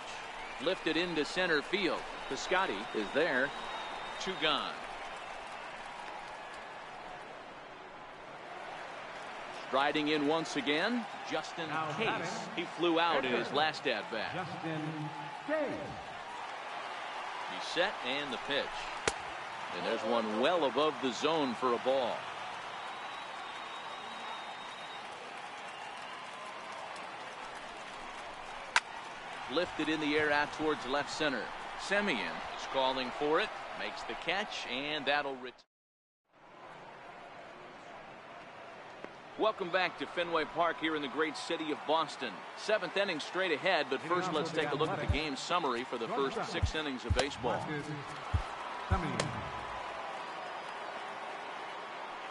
Lifted into center field. Piscotty is there. 2 gone. Striding in once again, Justin Case. He flew out in his last at-bat. Justin Case. He's set and the pitch. And there's one well above the zone for a ball. Lifted in the air out towards left center. Semien is calling for it. Makes the catch, and that'll return. Welcome back to Fenway Park here in the great city of Boston. 7th inning straight ahead, but first let's take a look at the game summary for the first 6 innings of baseball.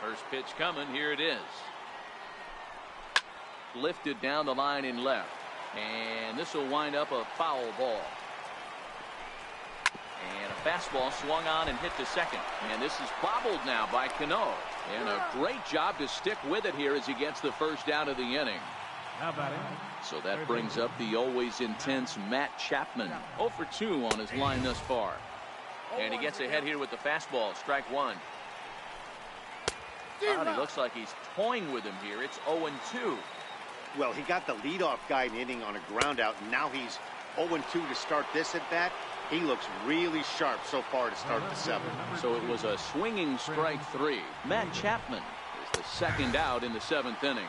First pitch coming. Here it is. Lifted down the line in left. And this will wind up a foul ball. And a fastball swung on and hit to second. And this is bobbled now by Cano. And a great job to stick with it here as he gets the first out of the inning. So that brings up the always intense Matt Chapman. 0 for 2 on his line thus far. And he gets ahead here with the fastball. Strike 1. Well, he looks like he's toying with him here. It's 0-2. Well, he got the leadoff guy in the inning on a ground out, and now he's 0-2 to start this at bat. He looks really sharp so far to start the 7th. So it was a swinging strike 3. Matt Chapman is the second out in the 7th inning.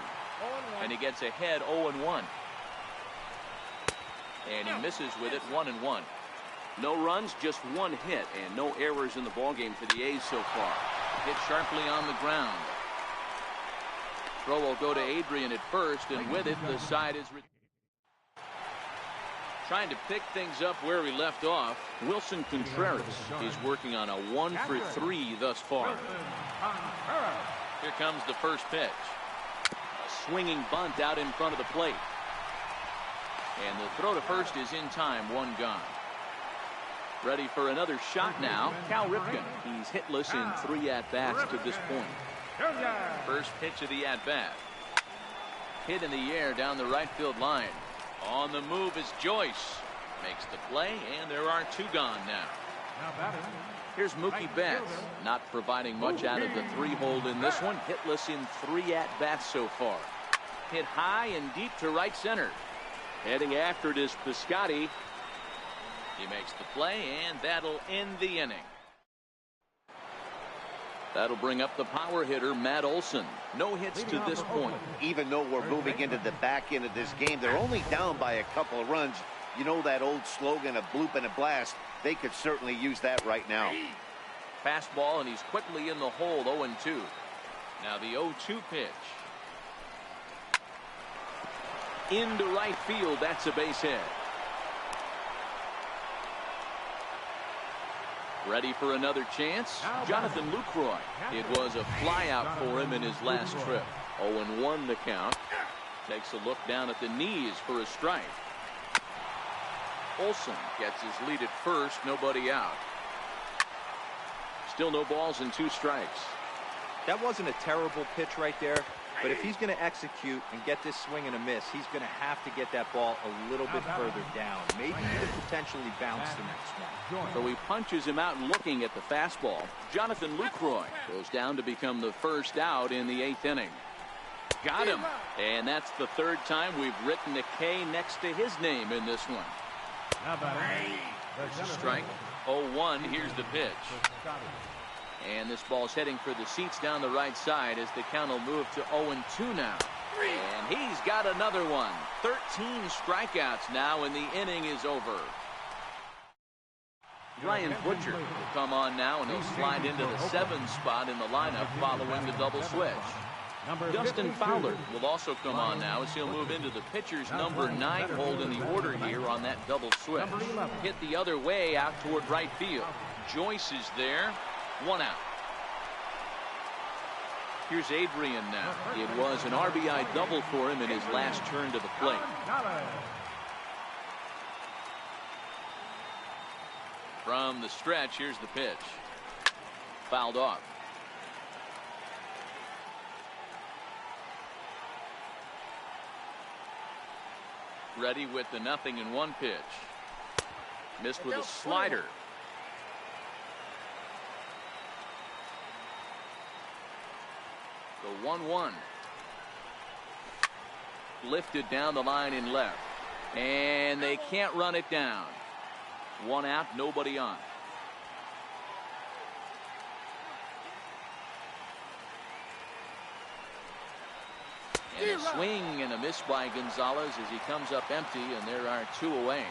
And he gets ahead 0-1. And he misses with it, 1-1. No runs, just one hit, and no errors in the ballgame for the A's so far. Hit sharply on the ground. Throw will go to Adrian at first, and with it, the side is trying to pick things up where he left off. Wilson Contreras is working on a 1-for-3 thus far. Here comes the first pitch. A swinging bunt out in front of the plate. And the throw to first is in time, one gone. Ready for another shot now, Cal Ripken. He's hitless in 3 at-bats to this point. First pitch of the at-bat. Hit in the air down the right field line. On the move is Joyce. Makes the play, and there are 2 gone now. Here's Mookie Betts, not providing much out of the 3-hole in this one. Hitless in 3 at-bats so far. Hit high and deep to right center. Heading after it is Piscotty. He makes the play, and that'll end the inning. That'll bring up the power hitter, Matt Olson. No hits to this point. Even though we're moving into the back end of this game, they're only down by a couple of runs. You know that old slogan, a bloop and a blast. They could certainly use that right now. Fastball, and he's quickly in the hole, 0-2. Now the 0-2 pitch. Into right field, that's a base hit. Ready for another chance? Jonathan Lucroy. It was a flyout for him in his last trip. 0-1 the count. Takes a look down at the knees for a strike. Olson gets his lead at first, nobody out. Still no balls and 2 strikes. That wasn't a terrible pitch right there, but if he's going to execute and get this swing and a miss, he's going to have to get that ball a little bit further down. Maybe even potentially bounce the next one. So he punches him out looking at the fastball. Jonathan Lucroy goes down to become the first out in the 8th inning. Got him. And that's the 3rd time we've written a K next to his name in this one. There's a strike. 0-1. Here's the pitch. And this ball's heading for the seats down the right side as the count will move to 0-2 now. And he's got another one. 13 strikeouts now, and the inning is over. Ryan Butcher will come on now, and he'll slide into the 7th spot in the lineup following the double switch. Dustin Fowler will also come on now as he'll move into the pitcher's number 9 hold in the order here on that double switch. Hit the other way out toward right field. Joyce is there. 1 out. Here's Adrian now. It was an RBI double for him in his last turn to the plate. From the stretch, here's the pitch. Fouled off. Ready with the 0-1 pitch. Missed with a slider. The 1-1. Lifted down the line in left. And they can't run it down. 1 out, nobody on. And a swing and a miss by Gonzalez as he comes up empty, and there are 2 away.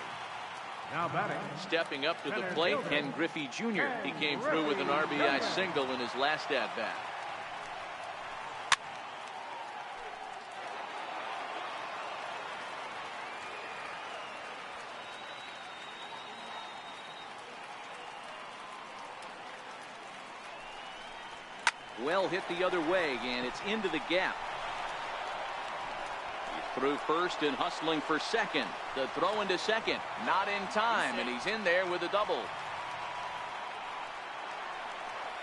Now batting. Stepping up to the plate, Ken Griffey Jr. He came through with an RBI single in his last at-bat. Well hit the other way, and it's into the gap. He threw first and hustling for second. The throw into second, not in time, and he's in there with a double.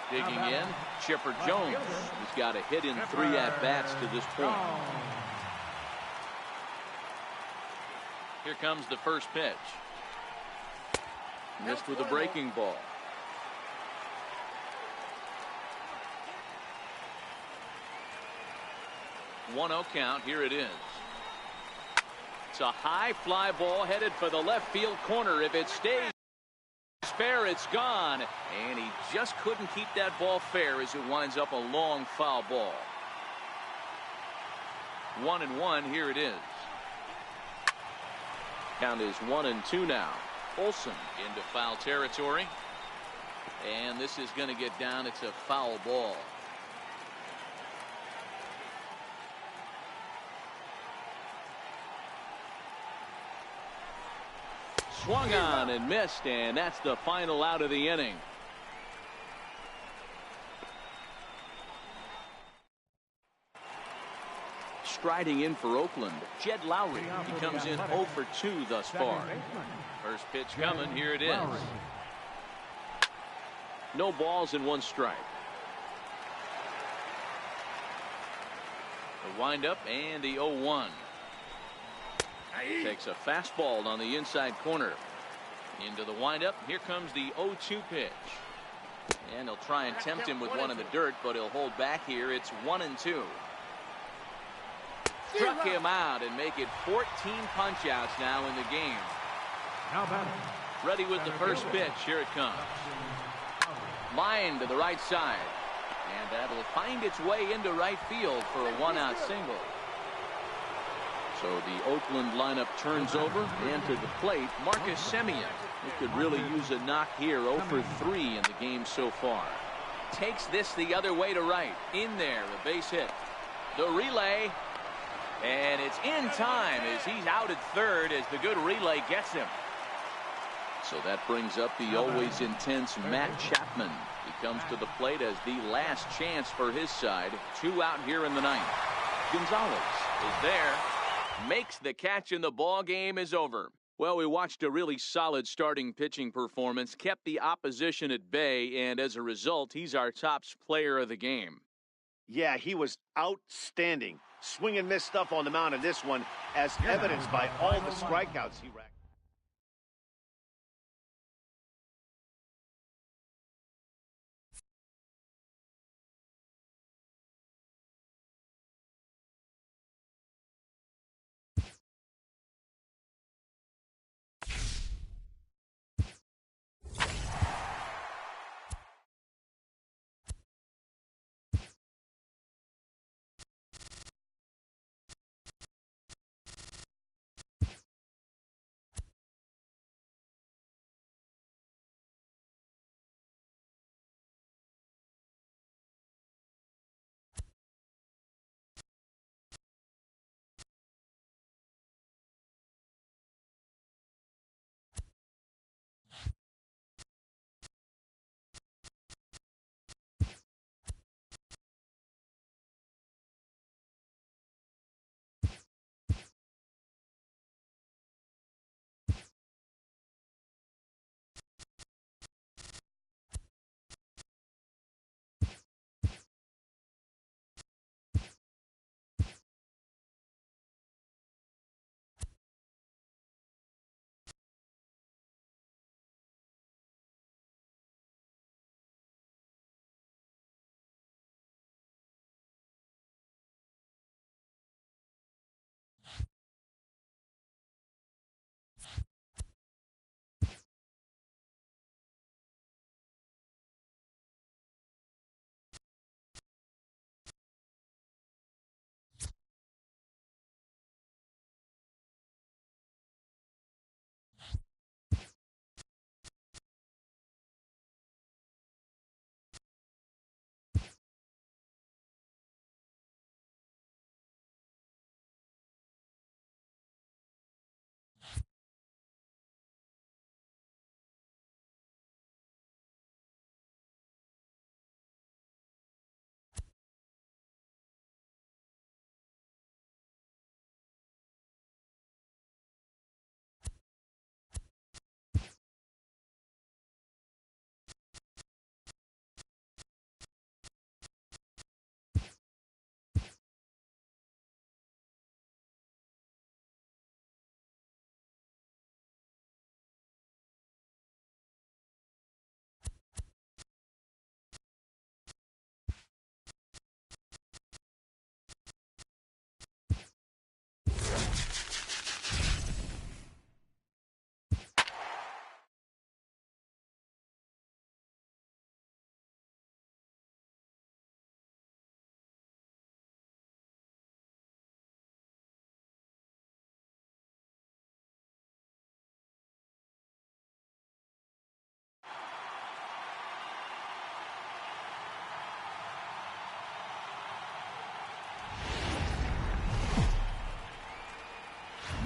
Digging in, Chipper Jones, who's got a hit in 3 at-bats to this point. Here comes the first pitch. Missed with a breaking ball. 1-0 count. Here it is. It's a high fly ball headed for the left field corner. If it stays fair, it's gone. And he just couldn't keep that ball fair as it winds up a long foul ball. 1-1. Here it is. Count is 1-2 now. Olsen into foul territory. And this is going to get down. It's a foul ball. Swung on and missed, and that's the final out of the inning. Striding in for Oakland, Jed Lowry. He comes in 0 for 2 thus far. First pitch coming. Here it is. No balls and 1 strike. The windup and the 0-1. Takes a fastball on the inside corner. Into the windup. Here comes the 0-2 pitch. And he'll try and tempt him with one in the dirt, but he'll hold back here. It's 1-2. Struck him out and make it 14 punch-outs now in the game. Ready with the first pitch. Here it comes. Line to the right side. And that'll find its way into right field for a 1-out single. So the Oakland lineup turns over, and to the plate, Marcus Semien. He could really use a knock here. 0 for 3 in the game so far. Takes this the other way to right. In there, a base hit. The relay. And it's in time as he's out at third as the good relay gets him. So that brings up the always intense Matt Chapman. He comes to the plate as the last chance for his side. 2 out here in the 9th. Gonzalez is there. Makes the catch, and the ball game is over. Well, we watched a really solid starting pitching performance, kept the opposition at bay, and as a result, he's our top player of the game. Yeah, he was outstanding. Swing and miss stuff on the mound in this one, as evidenced by all the strikeouts he racked.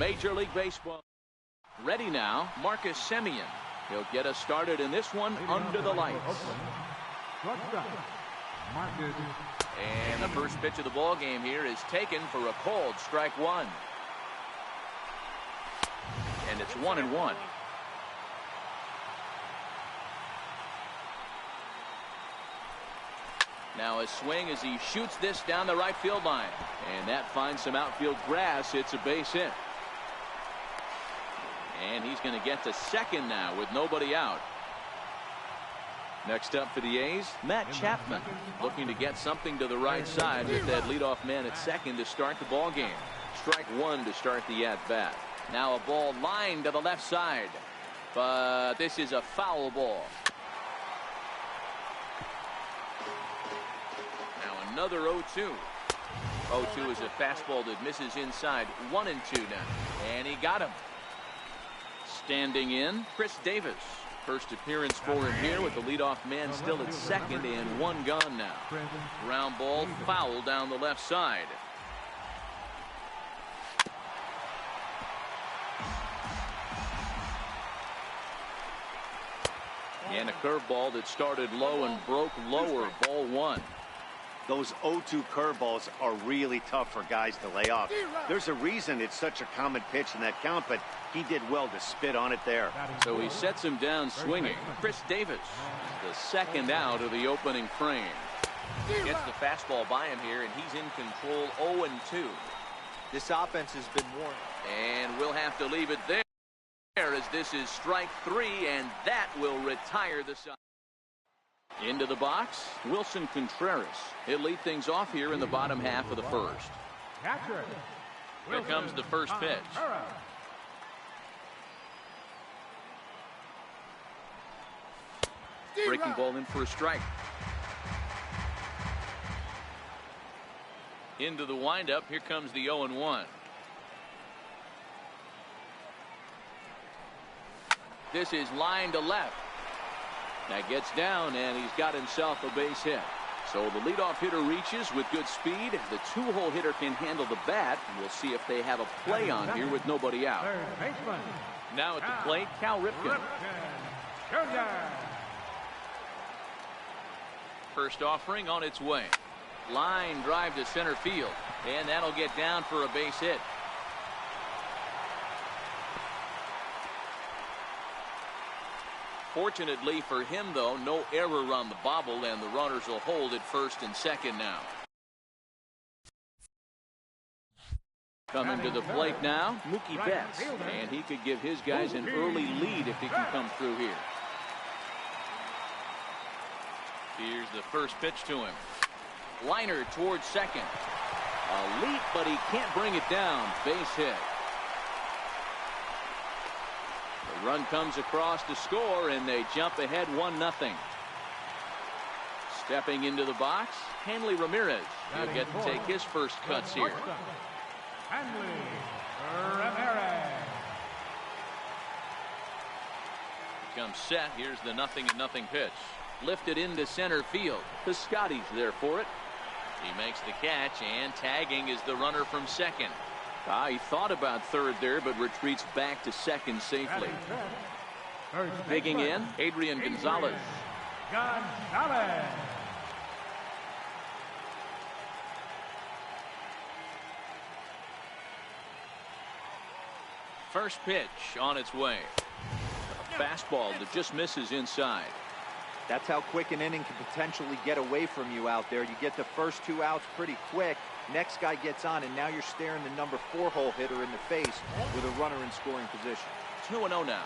Major League Baseball. Ready now, Marcus Semien. He'll get us started in this one under the lights. And the first pitch of the ball game here is taken for a called strike one. And it's 1-1. Now a swing as he shoots this down the right field line. And that finds some outfield grass. It's a base hit. And he's going to get to second now with nobody out. Next up for the A's, Matt Chapman, looking to get something to the right side with that leadoff man at second to start the ball game. Strike one to start the at-bat. Now a ball lined to the left side, but this is a foul ball. Now another 0-2. 0-2 is a fastball that misses inside. 1-2 now, and he got him. Standing in, Chris Davis. First appearance for him here with the leadoff man still at second and one gone now. Ground ball foul down the left side. And a curveball that started low and broke lower. Ball one. Those 0-2 curveballs are really tough for guys to lay off. There's a reason it's such a common pitch in that count, but he did well to spit on it there. So he sets him down swinging. Chris Davis, the second out of the opening frame. Gets the fastball by him here, and he's in control. 0-2. This offense has been warned. And we'll have to leave it there as this is strike three, and that will retire the side. Into the box, Wilson Contreras. He'll lead things off here in the bottom half of the first. Here comes the first pitch. Breaking ball in for a strike. Into the windup. Here comes the 0-1. This is line to left. That gets down, and he's got himself a base hit. So the leadoff hitter reaches with good speed. The two-hole hitter can handle the bat. We'll see if they have a play on here with nobody out. Now at the plate, Cal Ripken. First offering on its way. Line drive to center field, and that'll get down for a base hit. Fortunately for him, though, no error on the bobble, and the runners will hold at first and second now. Coming to the plate now, Mookie Betts, and he could give his guys an early lead if he can come through here. Here's the first pitch to him. Liner towards second. A leap, but he can't bring it down. Base hit. The run comes across to score, and they jump ahead 1-0. Stepping into the box, Hanley Ramirez. He'll get to take his first cuts here. Hanley Ramirez. Comes set. Here's the 0-0 pitch. Lifted into center field. Piscotty's there for it. He makes the catch, and tagging is the runner from second. He thought about third there, but retreats back to second safely. Digging in, Adrian Gonzalez. First pitch on its way. A fastball that just misses inside. That's how quick an inning can potentially get away from you out there. You get the first 2 outs pretty quick. Next guy gets on, and now you're staring the number 4-hole hitter in the face with a runner in scoring position. 2-0 now.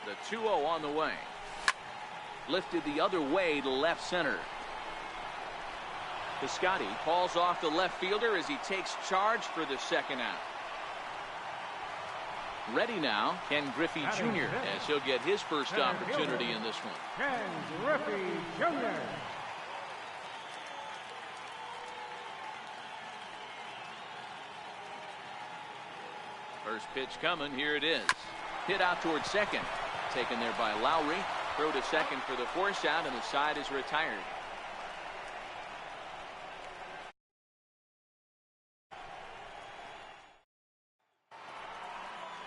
The 2-0 on the way. Lifted the other way to left center. Piscotty calls off the left fielder as he takes charge for the second out. Ready now, Ken Griffey Jr. as he'll get his first opportunity in this one. Ken Griffey Jr. First pitch coming. Here it is. Hit out towards second. Taken there by Lowry. Throw to second for the force out, and the side is retired.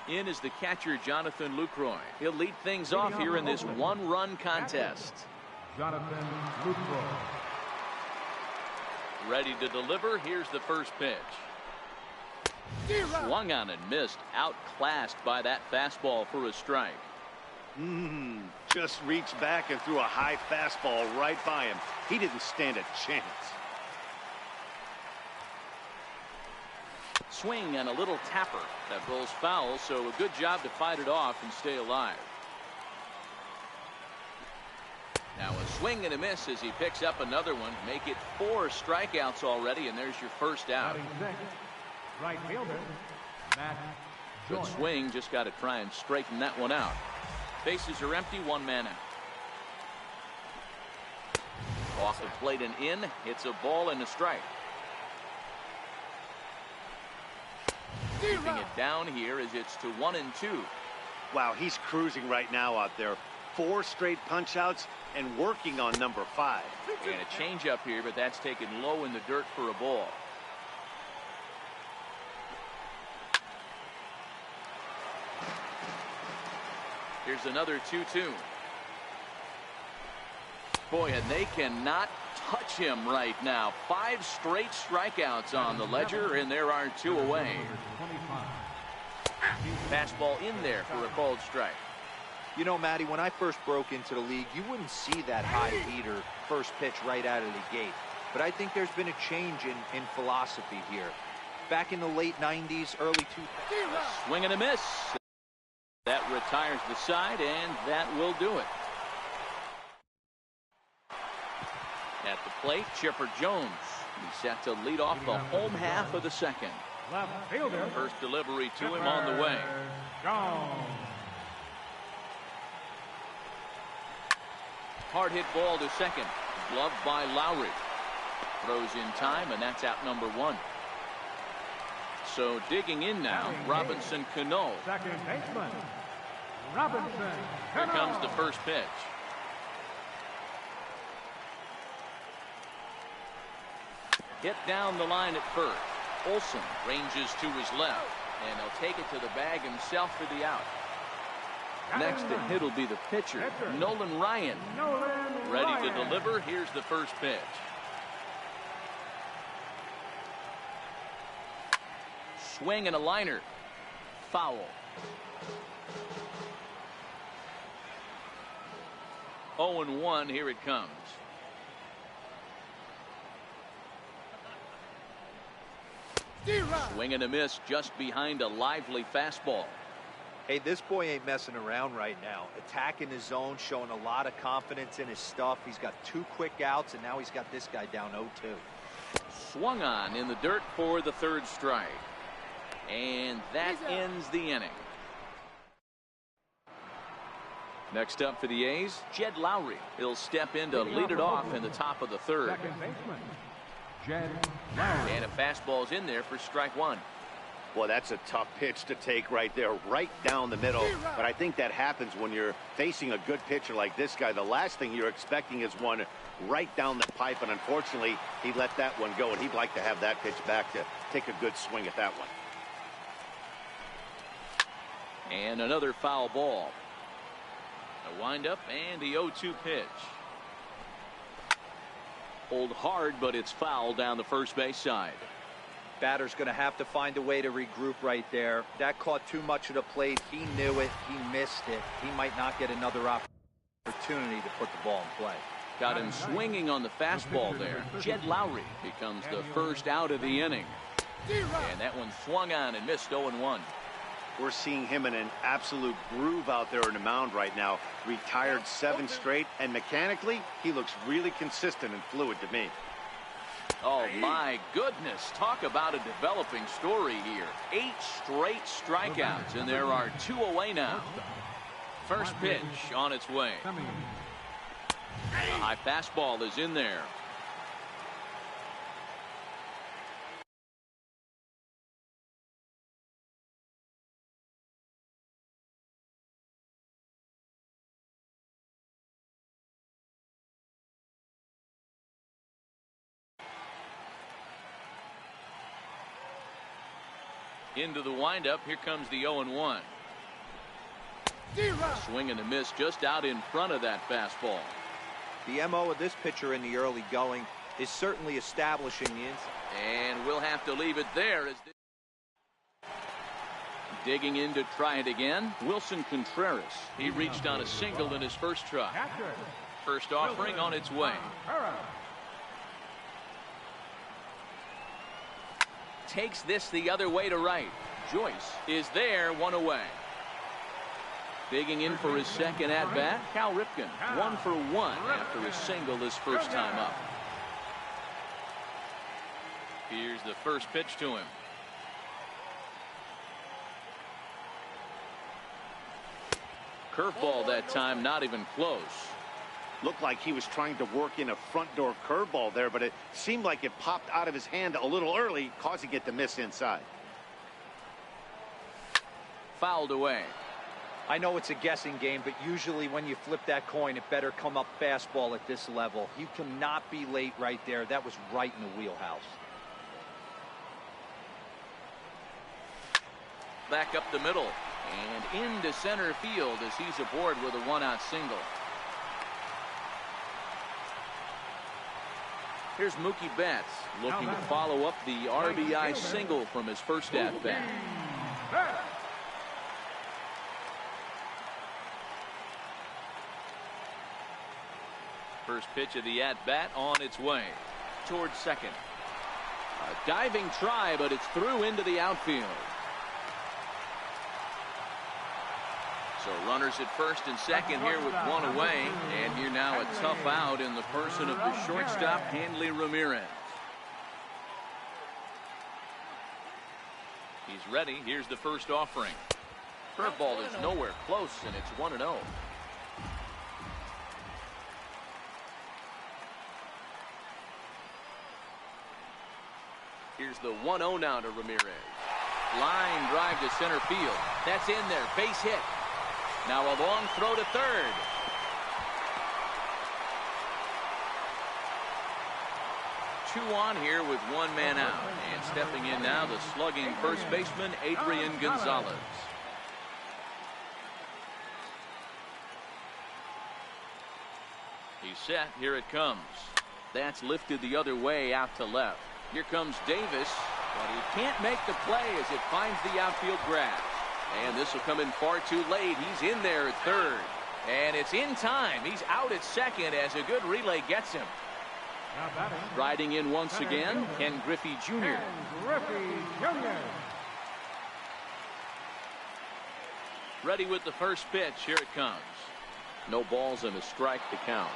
In is the catcher, Jonathan Lucroy. He'll lead things off here in this one-run contest. Jonathan Lucroy. Ready to deliver. Here's the first pitch. Swung on and missed. Outclassed by that fastball for a strike. Just reached back and threw a high fastball right by him. He didn't stand a chance. Swing and a little tapper that rolls foul, so a good job to fight it off and stay alive. Now a swing and a miss as he picks up another one. Make it 4 strikeouts already, and there's your first out. Right fielder, Matt Good Joyce. swing, just got to try and straighten that one out. Bases are empty, 1 man out. Off the plate and in. It's a ball and a strike. Keeping it down here as it's to 1-2. Wow, he's cruising right now out there. 4 straight punch outs and working on number 5. And a changeup here, but that's taken low in the dirt for a ball. Here's another 2-2. Boy, and they cannot touch him right now. 5 straight strikeouts on the ledger, and there are 2 away. Fastball in there for a called strike. You know, Matty, when I first broke into the league, you wouldn't see that high heater first pitch right out of the gate. But I think there's been a change in philosophy here. Back in the late 90s, early 2000s. Swing and a miss. That retires the side, and that will do it. At the plate, Chipper Jones. He's set to lead off the home half of the second. Left fielder. First delivery to him on the way. Jones. Hard hit ball to second. Gloved by Lowry. Throws in time, and that's out number 1. So digging in now, Robinson Cano. Second baseman, Robinson. Here comes the first pitch. Hit down the line at first. Olsen ranges to his left, and he'll take it to the bag himself for the out. Next to hit will be the pitcher, Nolan Ryan. Ready to deliver. Here's the first pitch. Swing and a liner. Foul. 0-1. Here it comes. Swing and a miss just behind a lively fastball. Hey, this boy ain't messing around right now. Attacking his zone, showing a lot of confidence in his stuff. He's got 2 quick outs, and now he's got this guy down 0-2. Swung on in the dirt for the 3rd strike. And that ends the inning. Next up for the A's, Jed Lowry. He'll step in to lead it off in the top of the 3rd. Second baseman, Jed Lowry. And a fastball's in there for strike 1. Well, that's a tough pitch to take right there, right down the middle. But I think that happens when you're facing a good pitcher like this guy. The last thing you're expecting is one right down the pipe, and unfortunately, he let that one go, and he'd like to have that pitch back to take a good swing at that one. And another foul ball. A windup and the 0-2 pitch. Hold hard, but it's foul down the first base side. Batter's going to have to find a way to regroup right there. That caught too much of the plate. He knew it. He missed it. He might not get another opportunity to put the ball in play. Got him swinging on the fastball there. Jed Lowry becomes the first out of the inning. And that one swung on and missed. 0-1. We're seeing him in an absolute groove out there in the mound right now. Retired 7 straight, and mechanically, he looks really consistent and fluid to me. Oh, my goodness. Talk about a developing story here. 8 straight strikeouts, and there are 2 away now. First pitch on its way. A high fastball is in there. Into the windup. Here comes the 0-1. Swing and a miss just out in front of that fastball. The MO of this pitcher in the early going is certainly establishing the inside. And we'll have to leave it there. As digging in to try it again, Wilson Contreras. He reached on a single in his first try. First offering on its way. Takes this the other way to right. Joyce is there, one away. Digging in for his second at-bat, Cal Ripken. 1 for 1 after a single his first time up. Here's the first pitch to him. Curveball that time, not even close. Looked like he was trying to work in a front door curveball there, but it seemed like it popped out of his hand a little early, causing it to miss inside. Fouled away. I know it's a guessing game, but usually when you flip that coin, it better come up fastball at this level. You cannot be late right there. That was right in the wheelhouse. Back up the middle and into center field as he's aboard with a one-out single. Here's Mookie Betts looking to follow up the RBI single from his first at-bat. First pitch of the at-bat on its way towards second. A diving try, but it's through into the outfield. So runners at first and second here with one away, and here now a tough out in the person of the shortstop, Hanley Ramirez. He's ready. Here's the first offering. Curveball is nowhere close, and it's 1-0. Here's the 1-0 now to Ramirez. Line drive to center field. That's in there. Base hit. Now a long throw to third. Two on here with one man out. And stepping in now, the slugging first baseman, Adrian Gonzalez. He's set. Here it comes. That's lifted the other way out to left. Here comes Davis, but he can't make the play as it finds the outfield grass. And this will come in far too late. He's in there at third. And it's in time. He's out at second as a good relay gets him. Riding in once again, Ken Griffey Jr. Ready with the first pitch. Here it comes. No balls and a strike to count.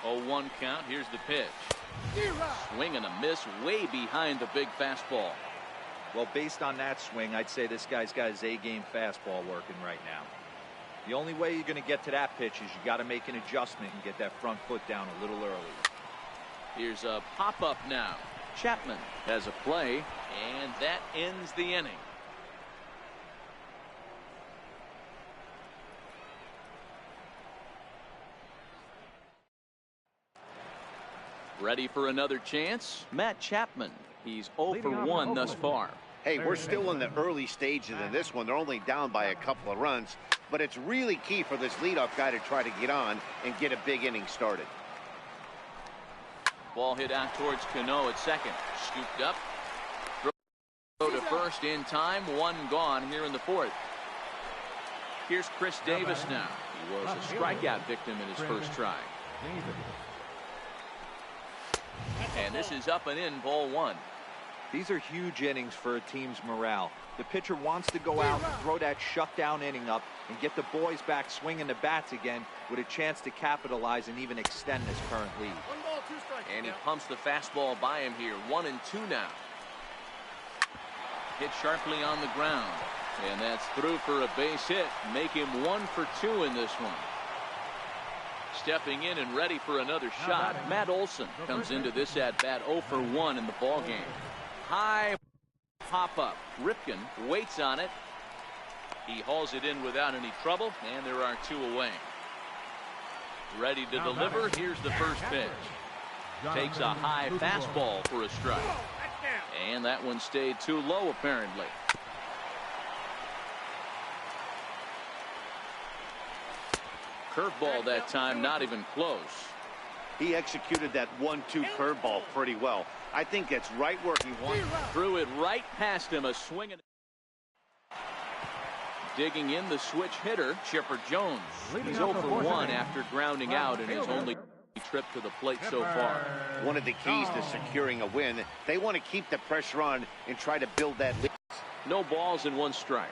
Oh, 1 count. Here's the pitch. Swing and a miss way behind the big fastball. Well, based on that swing, I'd say this guy's got his A-game fastball working right now. The only way you're going to get to that pitch is you got to make an adjustment and get that front foot down a little early. Here's a pop-up now. Chapman has a play, and that ends the inning. Ready for another chance? Matt Chapman. He's 0 for 1 thus far. Hey, we're still in the early stages of this one. They're only down by a couple of runs, but it's really key for this leadoff guy to try to get on and get a big inning started. Ball hit out towards Cano at second. Scooped up. Throw to first in time. One gone here in the fourth. Here's Chris Davis now. He was a strikeout victim in his first try. And this is up and in, ball 1. These are huge innings for a team's morale. The pitcher wants to go out and throw that shutdown inning up and get the boys back swinging the bats again with a chance to capitalize and even extend this current lead. And he pumps the fastball by him here. 1-2 now. Hit sharply on the ground. And that's through for a base hit. Make him 1 for 2 in this one. Stepping in and ready for another shot. Matt Olson comes into this at-bat 0 for 1 in the ballgame. High pop-up. Ripken waits on it. He hauls it in without any trouble, and there are 2 away. Ready to deliver. Here's the first pitch. Takes a high fastball for a strike. And that one stayed too low, apparently. Curveball that time, not even close. He executed that 1-2 curveball pretty well. I think it's right where he wants. Threw it right past him. A swing. Digging in the switch hitter, Chipper Jones. He's 0 for 1 after grounding out in his only trip to the plate so far. One of the keys to securing a win, they want to keep the pressure on and try to build that lead. No balls and 1 strike.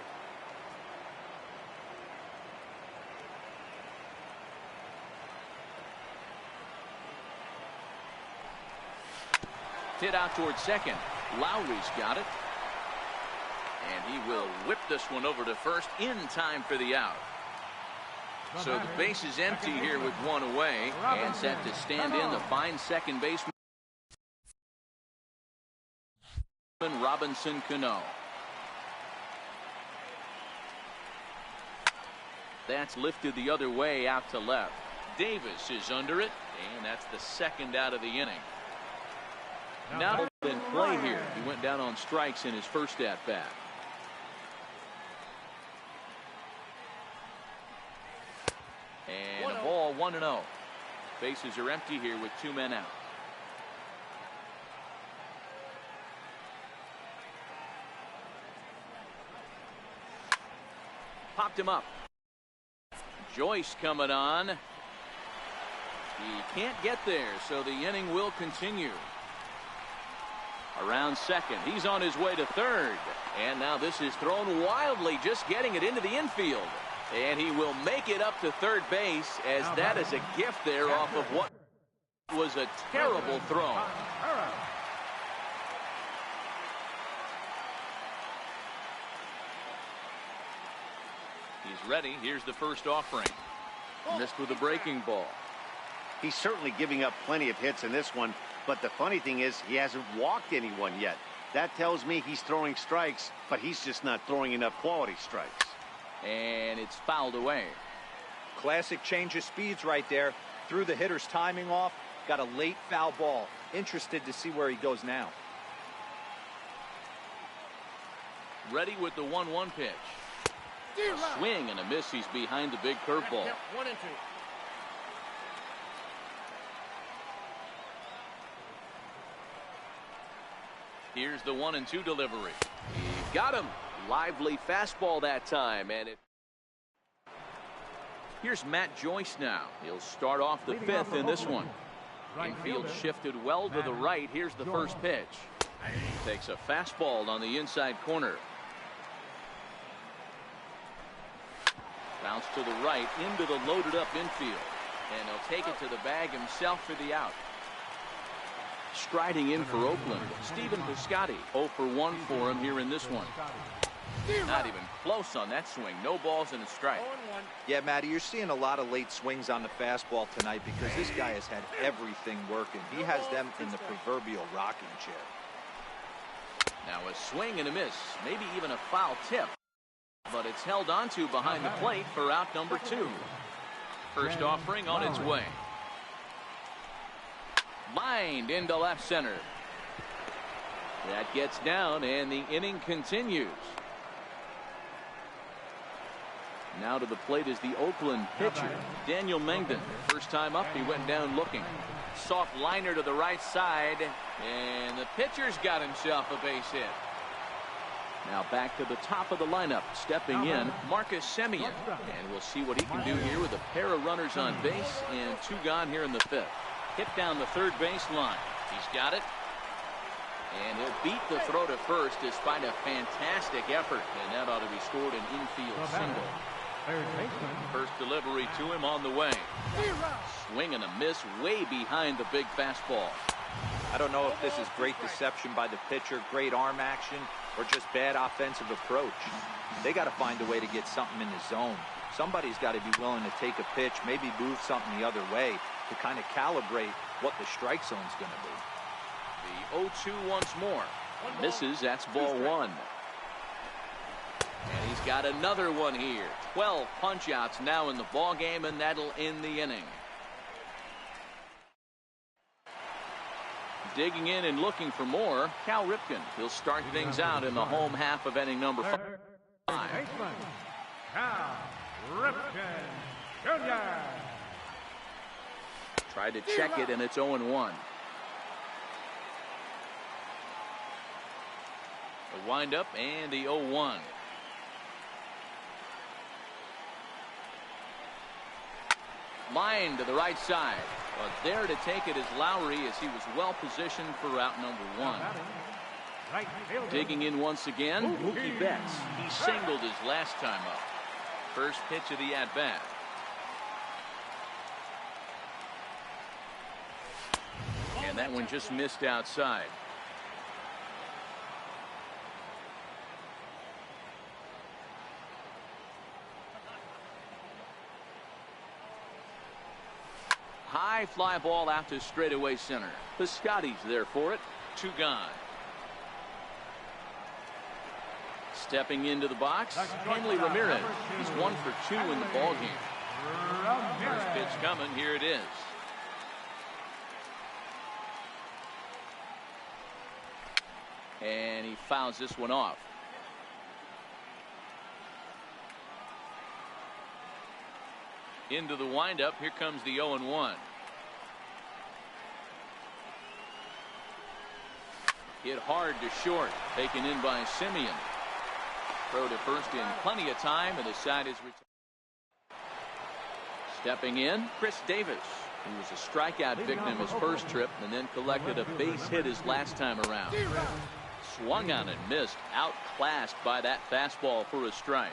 Hit out towards second. Lowry's got it. And he will whip this one over to first in time for the out. So the base is empty here with 1 away, and set to stand in the fine second baseman, Robinson Cano. That's lifted the other way out to left. Davis is under it, and that's the second out of the inning. Now in play here. He went down on strikes in his first at bat. And a ball, 1-0. Bases are empty here with 2 men out. Popped him up. Joyce coming on. He can't get there, so the inning will continue. Around second. He's on his way to third. And now this is thrown wildly, just getting it into the infield. And he will make it up to third base, as that is a gift there off of what was a terrible throw. He's ready. Here's the first offering. Missed with a breaking ball. He's certainly giving up plenty of hits in this one, but the funny thing is he hasn't walked anyone yet. That tells me he's throwing strikes, but he's just not throwing enough quality strikes. And it's fouled away. Classic change of speeds right there. Threw the hitter's timing off. Got a late foul ball. Interested to see where he goes now. Ready with the 1-1 pitch. A swing and a miss. He's behind the big curveball. 1-2. Here's the 1-2 delivery. He got him. Lively fastball that time, and it. Here's Matt Joyce now. He'll start off the 5th in this one. Infield shifted well to the right. Here's the first pitch. Takes a fastball on the inside corner. Bounce to the right into the loaded up infield, and he'll take it to the bag himself for the out. Striding in for Oakland, Stephen Piscotty. 0 for 1 for him here in this one. Not even close on that swing. No balls and a strike. Yeah, Matty, you're seeing a lot of late swings on the fastball tonight because this guy has had everything working. He has them in the proverbial rocking chair. Now a swing and a miss, maybe even a foul tip, but it's held onto behind the plate for out number 2. First offering on its way. Lined into left center. That gets down, and the inning continues. Now to the plate is the Oakland pitcher, Daniel Mengden. First time up, he went down looking. Soft liner to the right side, and the pitcher's got himself a base hit. Now back to the top of the lineup, stepping in, Marcus Semien. And we'll see what he can do here with a pair of runners on base and 2 gone here in the 5th. Hit down the third base line. He's got it. And he'll beat the throw to first despite a fantastic effort. And that ought to be scored an infield single. First delivery to him on the way. Swing and a miss way behind the big fastball. I don't know if this is great deception by the pitcher, great arm action, or just bad offensive approach. They got to find a way to get something in the zone. Somebody's got to be willing to take a pitch, maybe move something the other way to kind of calibrate what the strike zone's going to be. The 0-2 once more. Misses. That's ball 1. And he's got another one here. 12 punch-outs now in the ball game, and that'll end the inning. Digging in and looking for more, Cal Ripken. He'll start things out in the home half of inning number 5. Cal Ripken Jr. Tried to check it, and it's 0-1. The windup and the 0-1. Line to the right side. But there to take it is Lowry, as he was well positioned for out number 1. Digging in once again, Mookie Betts. He singled his last time up. First pitch of the at-bat. And that one just missed outside. High fly ball out to straightaway center. Piscotty's there for it. 2 gone. Stepping into the box, Hanley Ramirez. He's 1 for 2 in the ball game. First pitch coming. Here it is. And he fouls this one off. Into the windup. Here comes the 0-1. Hit hard to short. Taken in by Simeon. Throw to first in plenty of time, and the side is returned. Stepping in, Chris Davis, who was a strikeout victim his first trip and then collected a base hit his last time around. Swung on and missed. Outclassed by that fastball for a strike.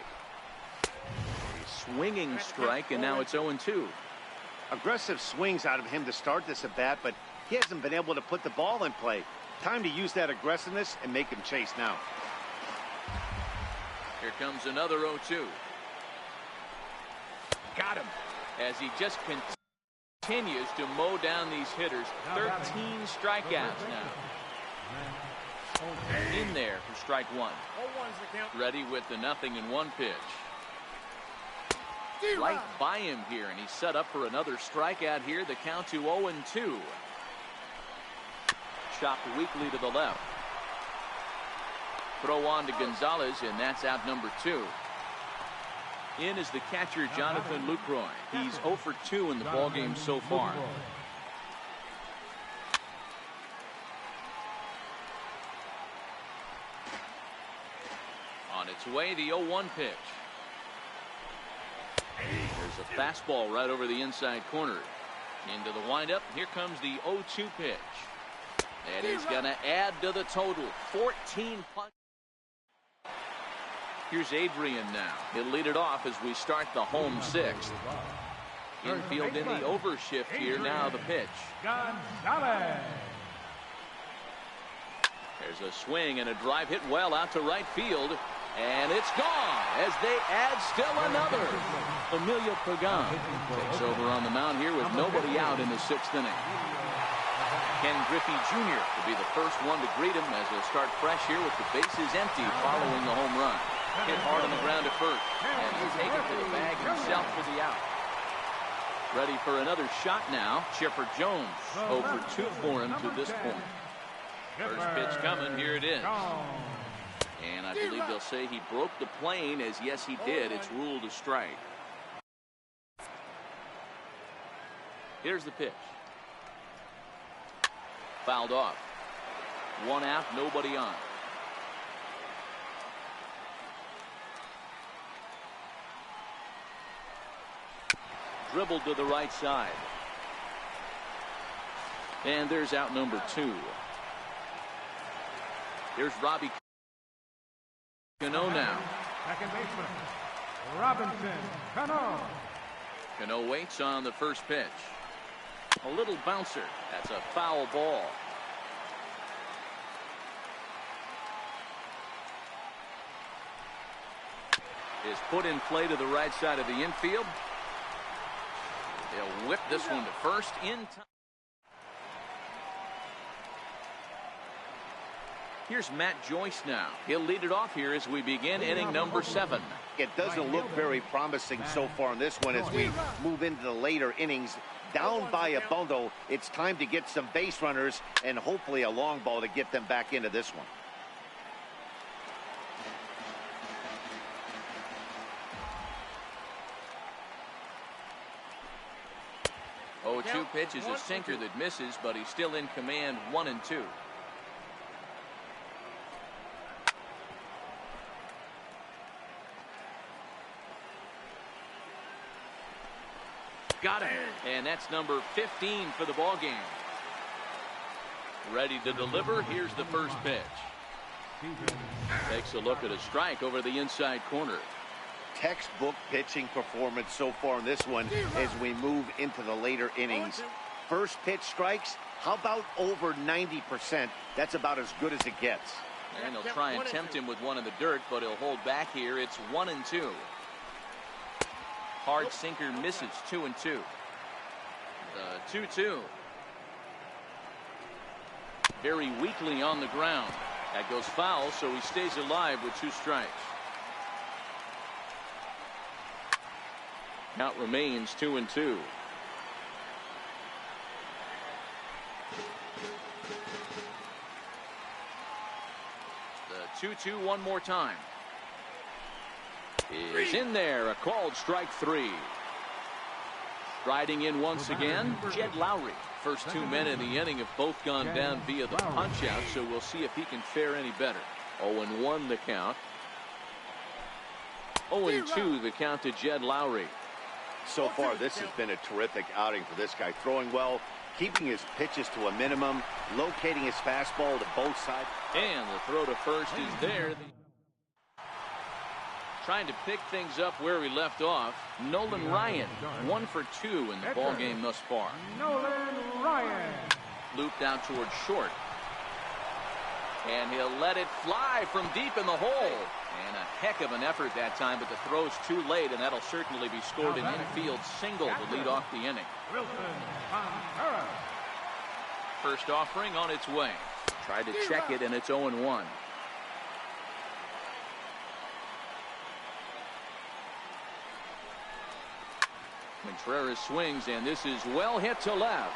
Swinging strike, and now it's 0-2. Aggressive swings out of him to start this at bat, but he hasn't been able to put the ball in play. Time to use that aggressiveness and make him chase now. Here comes another 0-2. Got him. As he just continues to mow down these hitters. 13 strikeouts now. In there for strike 1. Ready with the 0-1 pitch. Right by him here, and he's set up for another strikeout here. The count to 0-2. Chopped weakly to the left. Throw on to Gonzalez, and that's out number 2. In is the catcher, Jonathan Lucroy. He's 0 for 2 in the ballgame so far. On its way, the 0-1 pitch. There's a fastball right over the inside corner. Into the windup. Here comes the 0-2 pitch. And he's going to add to the total. 14 punches. Here's Adrian now. He'll lead it off as we start the home 6th. Infield in the overshift here. Now the pitch. There's a swing and a drive hit well out to right field. And it's gone as they add still another. Emilio Pagan takes over on the mound here with nobody out in the 6th inning. Ken Griffey Jr. will be the first one to greet him as he'll start fresh here with the bases empty following the home run. Hit hard on the ground at first, and he'll take it to the bag himself for the out. Ready for another shot now. Chipper Jones 0 for 2 for him to this point. First pitch coming. Here it is. And I believe they'll say he broke the plane, as yes he did. It's ruled a strike. Here's the pitch. Fouled off. 1 out, nobody on. Dribbled to the right side. And there's out number 2. Here's Robbie Cano now. Second baseman, Robinson Cano. Cano waits on the first pitch. A little bouncer. That's a foul ball. Is put in play to the right side of the infield. They'll whip this one to first in time. Here's Matt Joyce now. He'll lead it off here as we begin inning number 7. It doesn't look very promising so far in this one as we move into the later innings. Down by a bundle, it's time to get some base runners and hopefully a long ball to get them back into this one. Oh, 2 pitch is a sinker that misses, but he's still in command, 1-2. Got him. And that's number 15 for the ball game. Ready to deliver. Here's the first pitch. Takes a look at a strike over the inside corner. Textbook pitching performance so far in this one as we move into the later innings. First pitch strikes, how about over 90%? That's about as good as it gets. And they'll try and tempt him with one in the dirt, but he'll hold back here. It's 1-2. Hard sinker misses, 2-2. The 2-2. Very weakly on the ground. That goes foul, so he stays alive with 2 strikes. Count remains 2-2. The 2-2 one more time. Is in there, a called strike 3. Striding in once again, Jed Lowry. First 2 men in the inning have both gone down via the punch out, so we'll see if he can fare any better. 0-1 the count. 0-2 the count to Jed Lowry. So far, this has been a terrific outing for this guy. Throwing well, keeping his pitches to a minimum, locating his fastball to both sides. And the throw to first is there. Trying to pick things up where we left off. Nolan Ryan, 1 for 2 in the ball game thus far. Nolan Ryan. Looped out towards short. And he'll let it fly from deep in the hole. And a heck of an effort that time, but the throw's too late, and that'll certainly be scored an infield single to lead off the inning. First offering on its way. Tried to check it, and it's 0-1. Contreras swings, and this is well hit to left.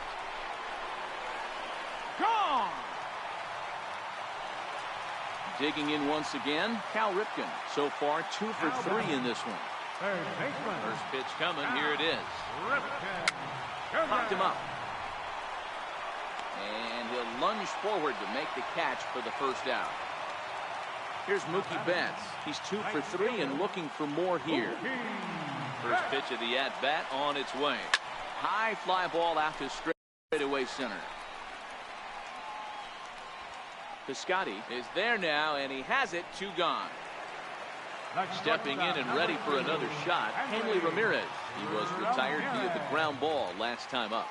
Gone. Digging in once again, Cal Ripken. So far, 2 for 3 in this one. Third baseman. First pitch coming. Here it is. Ripken. Popped him up. And he'll lunge forward to make the catch for the first out. Here's Mookie Betts. He's 2 for 3 and looking for more here. First pitch of the at-bat on its way. High fly ball out to straightaway center. Piscotty is there now, and he has it. 2 gone. Stepping in and ready for another shot, Hanley Ramirez. He was retired via the ground ball last time up.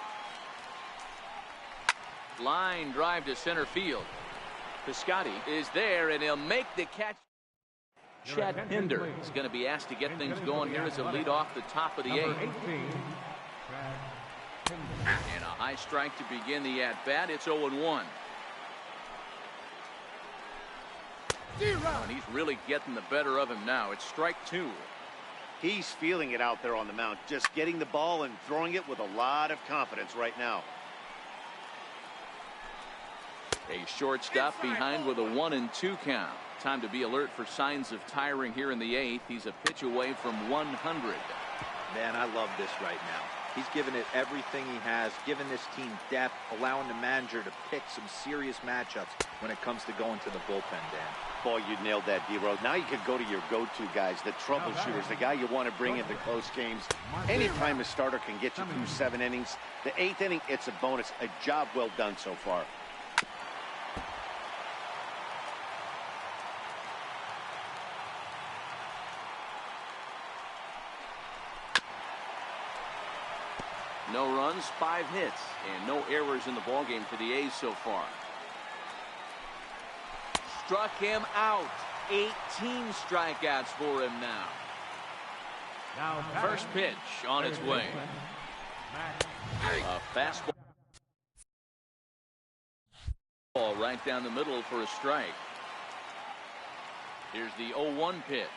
Line drive to center field. Piscotty is there, and he'll make the catch. Chad Pinder is going to be asked to get things going here as a lead off the top of the 8th. And a high strike to begin the at-bat. It's 0-1. And he's really getting the better of him now. It's strike 2. He's feeling it out there on the mound, just getting the ball and throwing it with a lot of confidence right now. A shortstop behind with a 1-2 count. Time to be alert for signs of tiring here in the 8th. He's a pitch away from 100. Man, I love this right now. He's given it everything he has, given this team depth, allowing the manager to pick some serious matchups when it comes to going to the bullpen, Dan. Boy, you nailed that, D-Road. Now you could go to your go-to guys, the troubleshooters, the guy you want to bring into close games. Anytime a starter can get you through 7 innings, the 8th inning, it's a bonus. A job well done so far. No runs, 5 hits, and no errors in the ballgame for the A's so far. Struck him out. 18 strikeouts for him now. First pitch on its way. A fastball right down the middle for a strike. Here's the 0-1 pitch.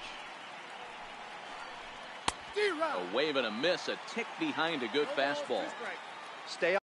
A wave and a miss, a tick behind a good fastball. Stay up.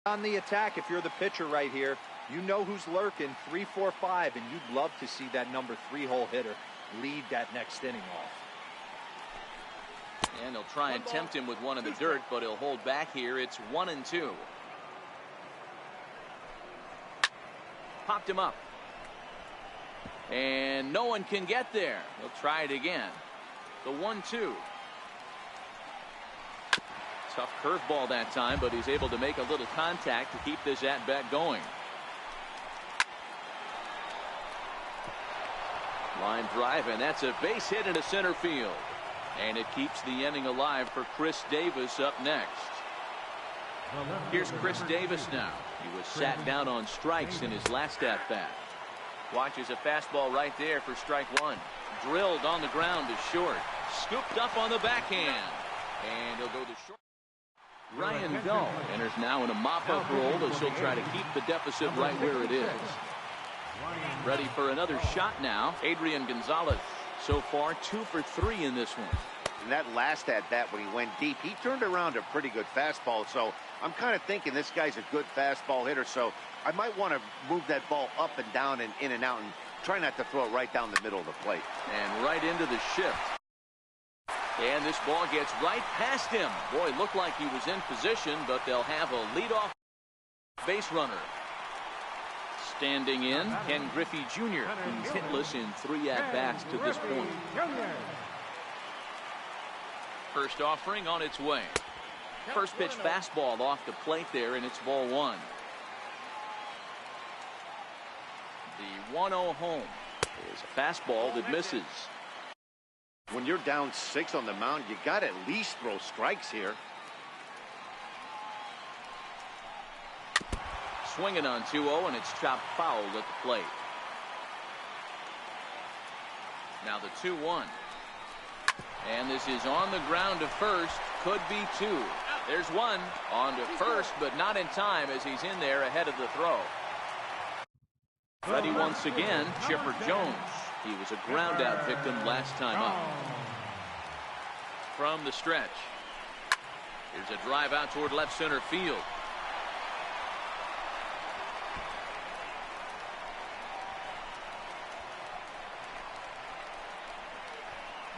On the attack, if you're the pitcher right here, you know who's lurking, 3, 4, 5, and you'd love to see that number 3-hole hitter lead that next inning off. And they'll try and tempt him with one in the dirt, but he'll hold back here. It's 1-2. Popped him up. And no one can get there. He'll try it again. The 1-2. Tough curveball that time, but he's able to make a little contact to keep this at-bat going. Line drive, and that's a base hit into center field. And it keeps the inning alive for Chris Davis up next. Here's Chris Davis now. He was sat down on strikes in his last at-bat. Watches a fastball right there for strike one. Drilled on the ground to short. Scooped up on the backhand. And he'll go to short. Ryan Dull enters now in a mop-up role as he'll try to keep the deficit right where it is. Ready for another shot now. Adrian Gonzalez. So far 2 for 3 in this one. In that last at-bat when he went deep, he turned around a pretty good fastball. So I'm kind of thinking this guy's a good fastball hitter. So I might want to move that ball up and down and in and out and try not to throw it right down the middle of the plate. And right into the shift. And this ball gets right past him. Boy, looked like he was in position, but they'll have a leadoff base runner. Standing in, Ken Griffey Jr. He's hitless in 3 at-bats to this point. First offering on its way. First pitch fastball off the plate there, and it's ball 1. The 1-0 home is a fastball that misses. When you're down 6 on the mound, you got to at least throw strikes here. Swinging on 2-0, and it's chopped foul at the plate. Now the 2-1. And this is on the ground to first. Could be 2. There's 1 on to first, but not in time as he's in there ahead of the throw. Ready once again, Chipper Jones. He was a ground out victim last time up. From the stretch. Here's a drive out toward left center field.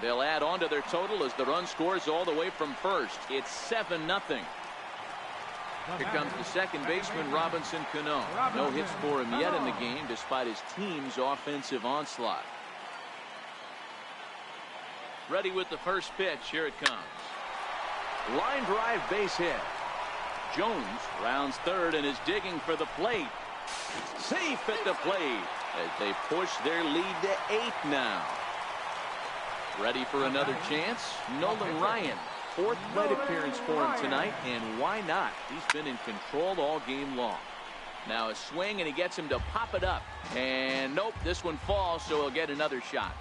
They'll add on to their total as the run scores all the way from first. It's 7-0. Here comes the second baseman, Robinson Cano. No hits for him yet in the game despite his team's offensive onslaught. Ready with the first pitch. Here it comes. Line drive base hit. Jones rounds third and is digging for the plate. Safe at the plate as they push their lead to 8 now. Ready for another chance? Nolan Ryan. 4th plate appearance for him tonight, and why not? He's been in control all game long. Now a swing, and he gets him to pop it up. And nope, this one falls, so he'll get another shot.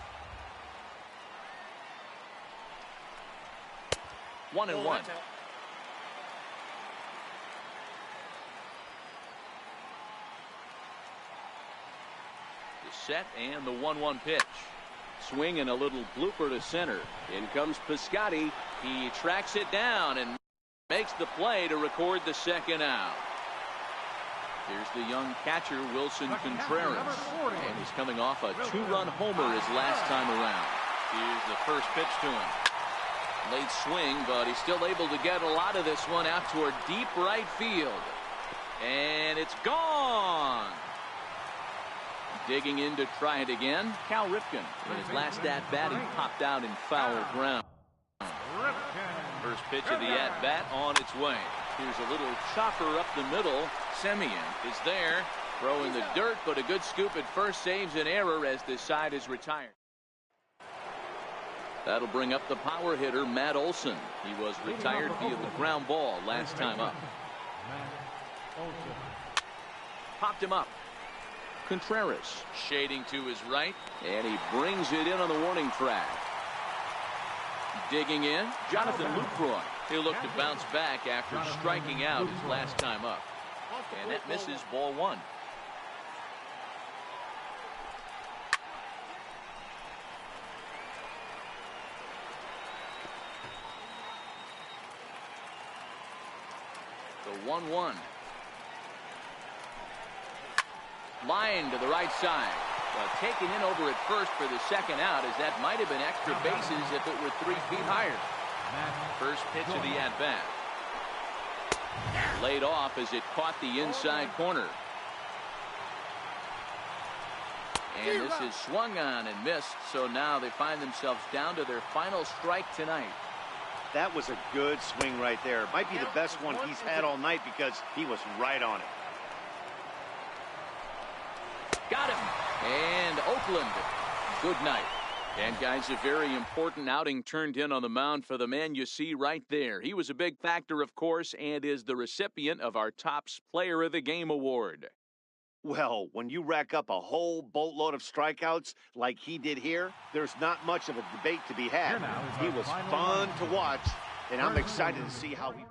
1-1. The set and the 1-1 pitch. Swing and a little blooper to center. In comes Piscotty. He tracks it down and makes the play to record the second out. Here's the young catcher, Wilson Contreras. And he's coming off a 2-run homer his last time around. Here's the first pitch to him. Late swing, but he's still able to get a lot of this one out toward deep right field. And it's gone. Digging in to try it again, Cal Ripken. In his last at-bat, he popped out in foul ground. First pitch of the at-bat on its way. Here's a little chopper up the middle. Semien is there, throwing the dirt, but a good scoop at first saves an error as this side is retired. That'll bring up the power hitter, Matt Olson. He was retired via the ground ball last time up. Popped him up. Contreras shading to his right, and he brings it in on the warning track. Digging in, Jonathan Lucroy. He'll look to bounce back after striking out his last time up. And that misses, ball one. The 1-1. Line to the right side. Taken in over at first for the second out, as that might have been extra bases if it were 3 feet higher. First pitch of the at-bat. Laid off as it caught the inside corner. And this is swung on and missed, so now they find themselves down to their final strike tonight. That was a good swing right there. Might be the best one he's had all night because he was right on it. Got him. And Oakland, good night. And guys, a very important outing turned in on the mound for the man you see right there. He was a big factor, of course, and is the recipient of our Topps Player of the Game award. Well, when you rack up a whole boatload of strikeouts like he did here, there's not much of a debate to be had. He was fun to watch, and I'm excited to see how he...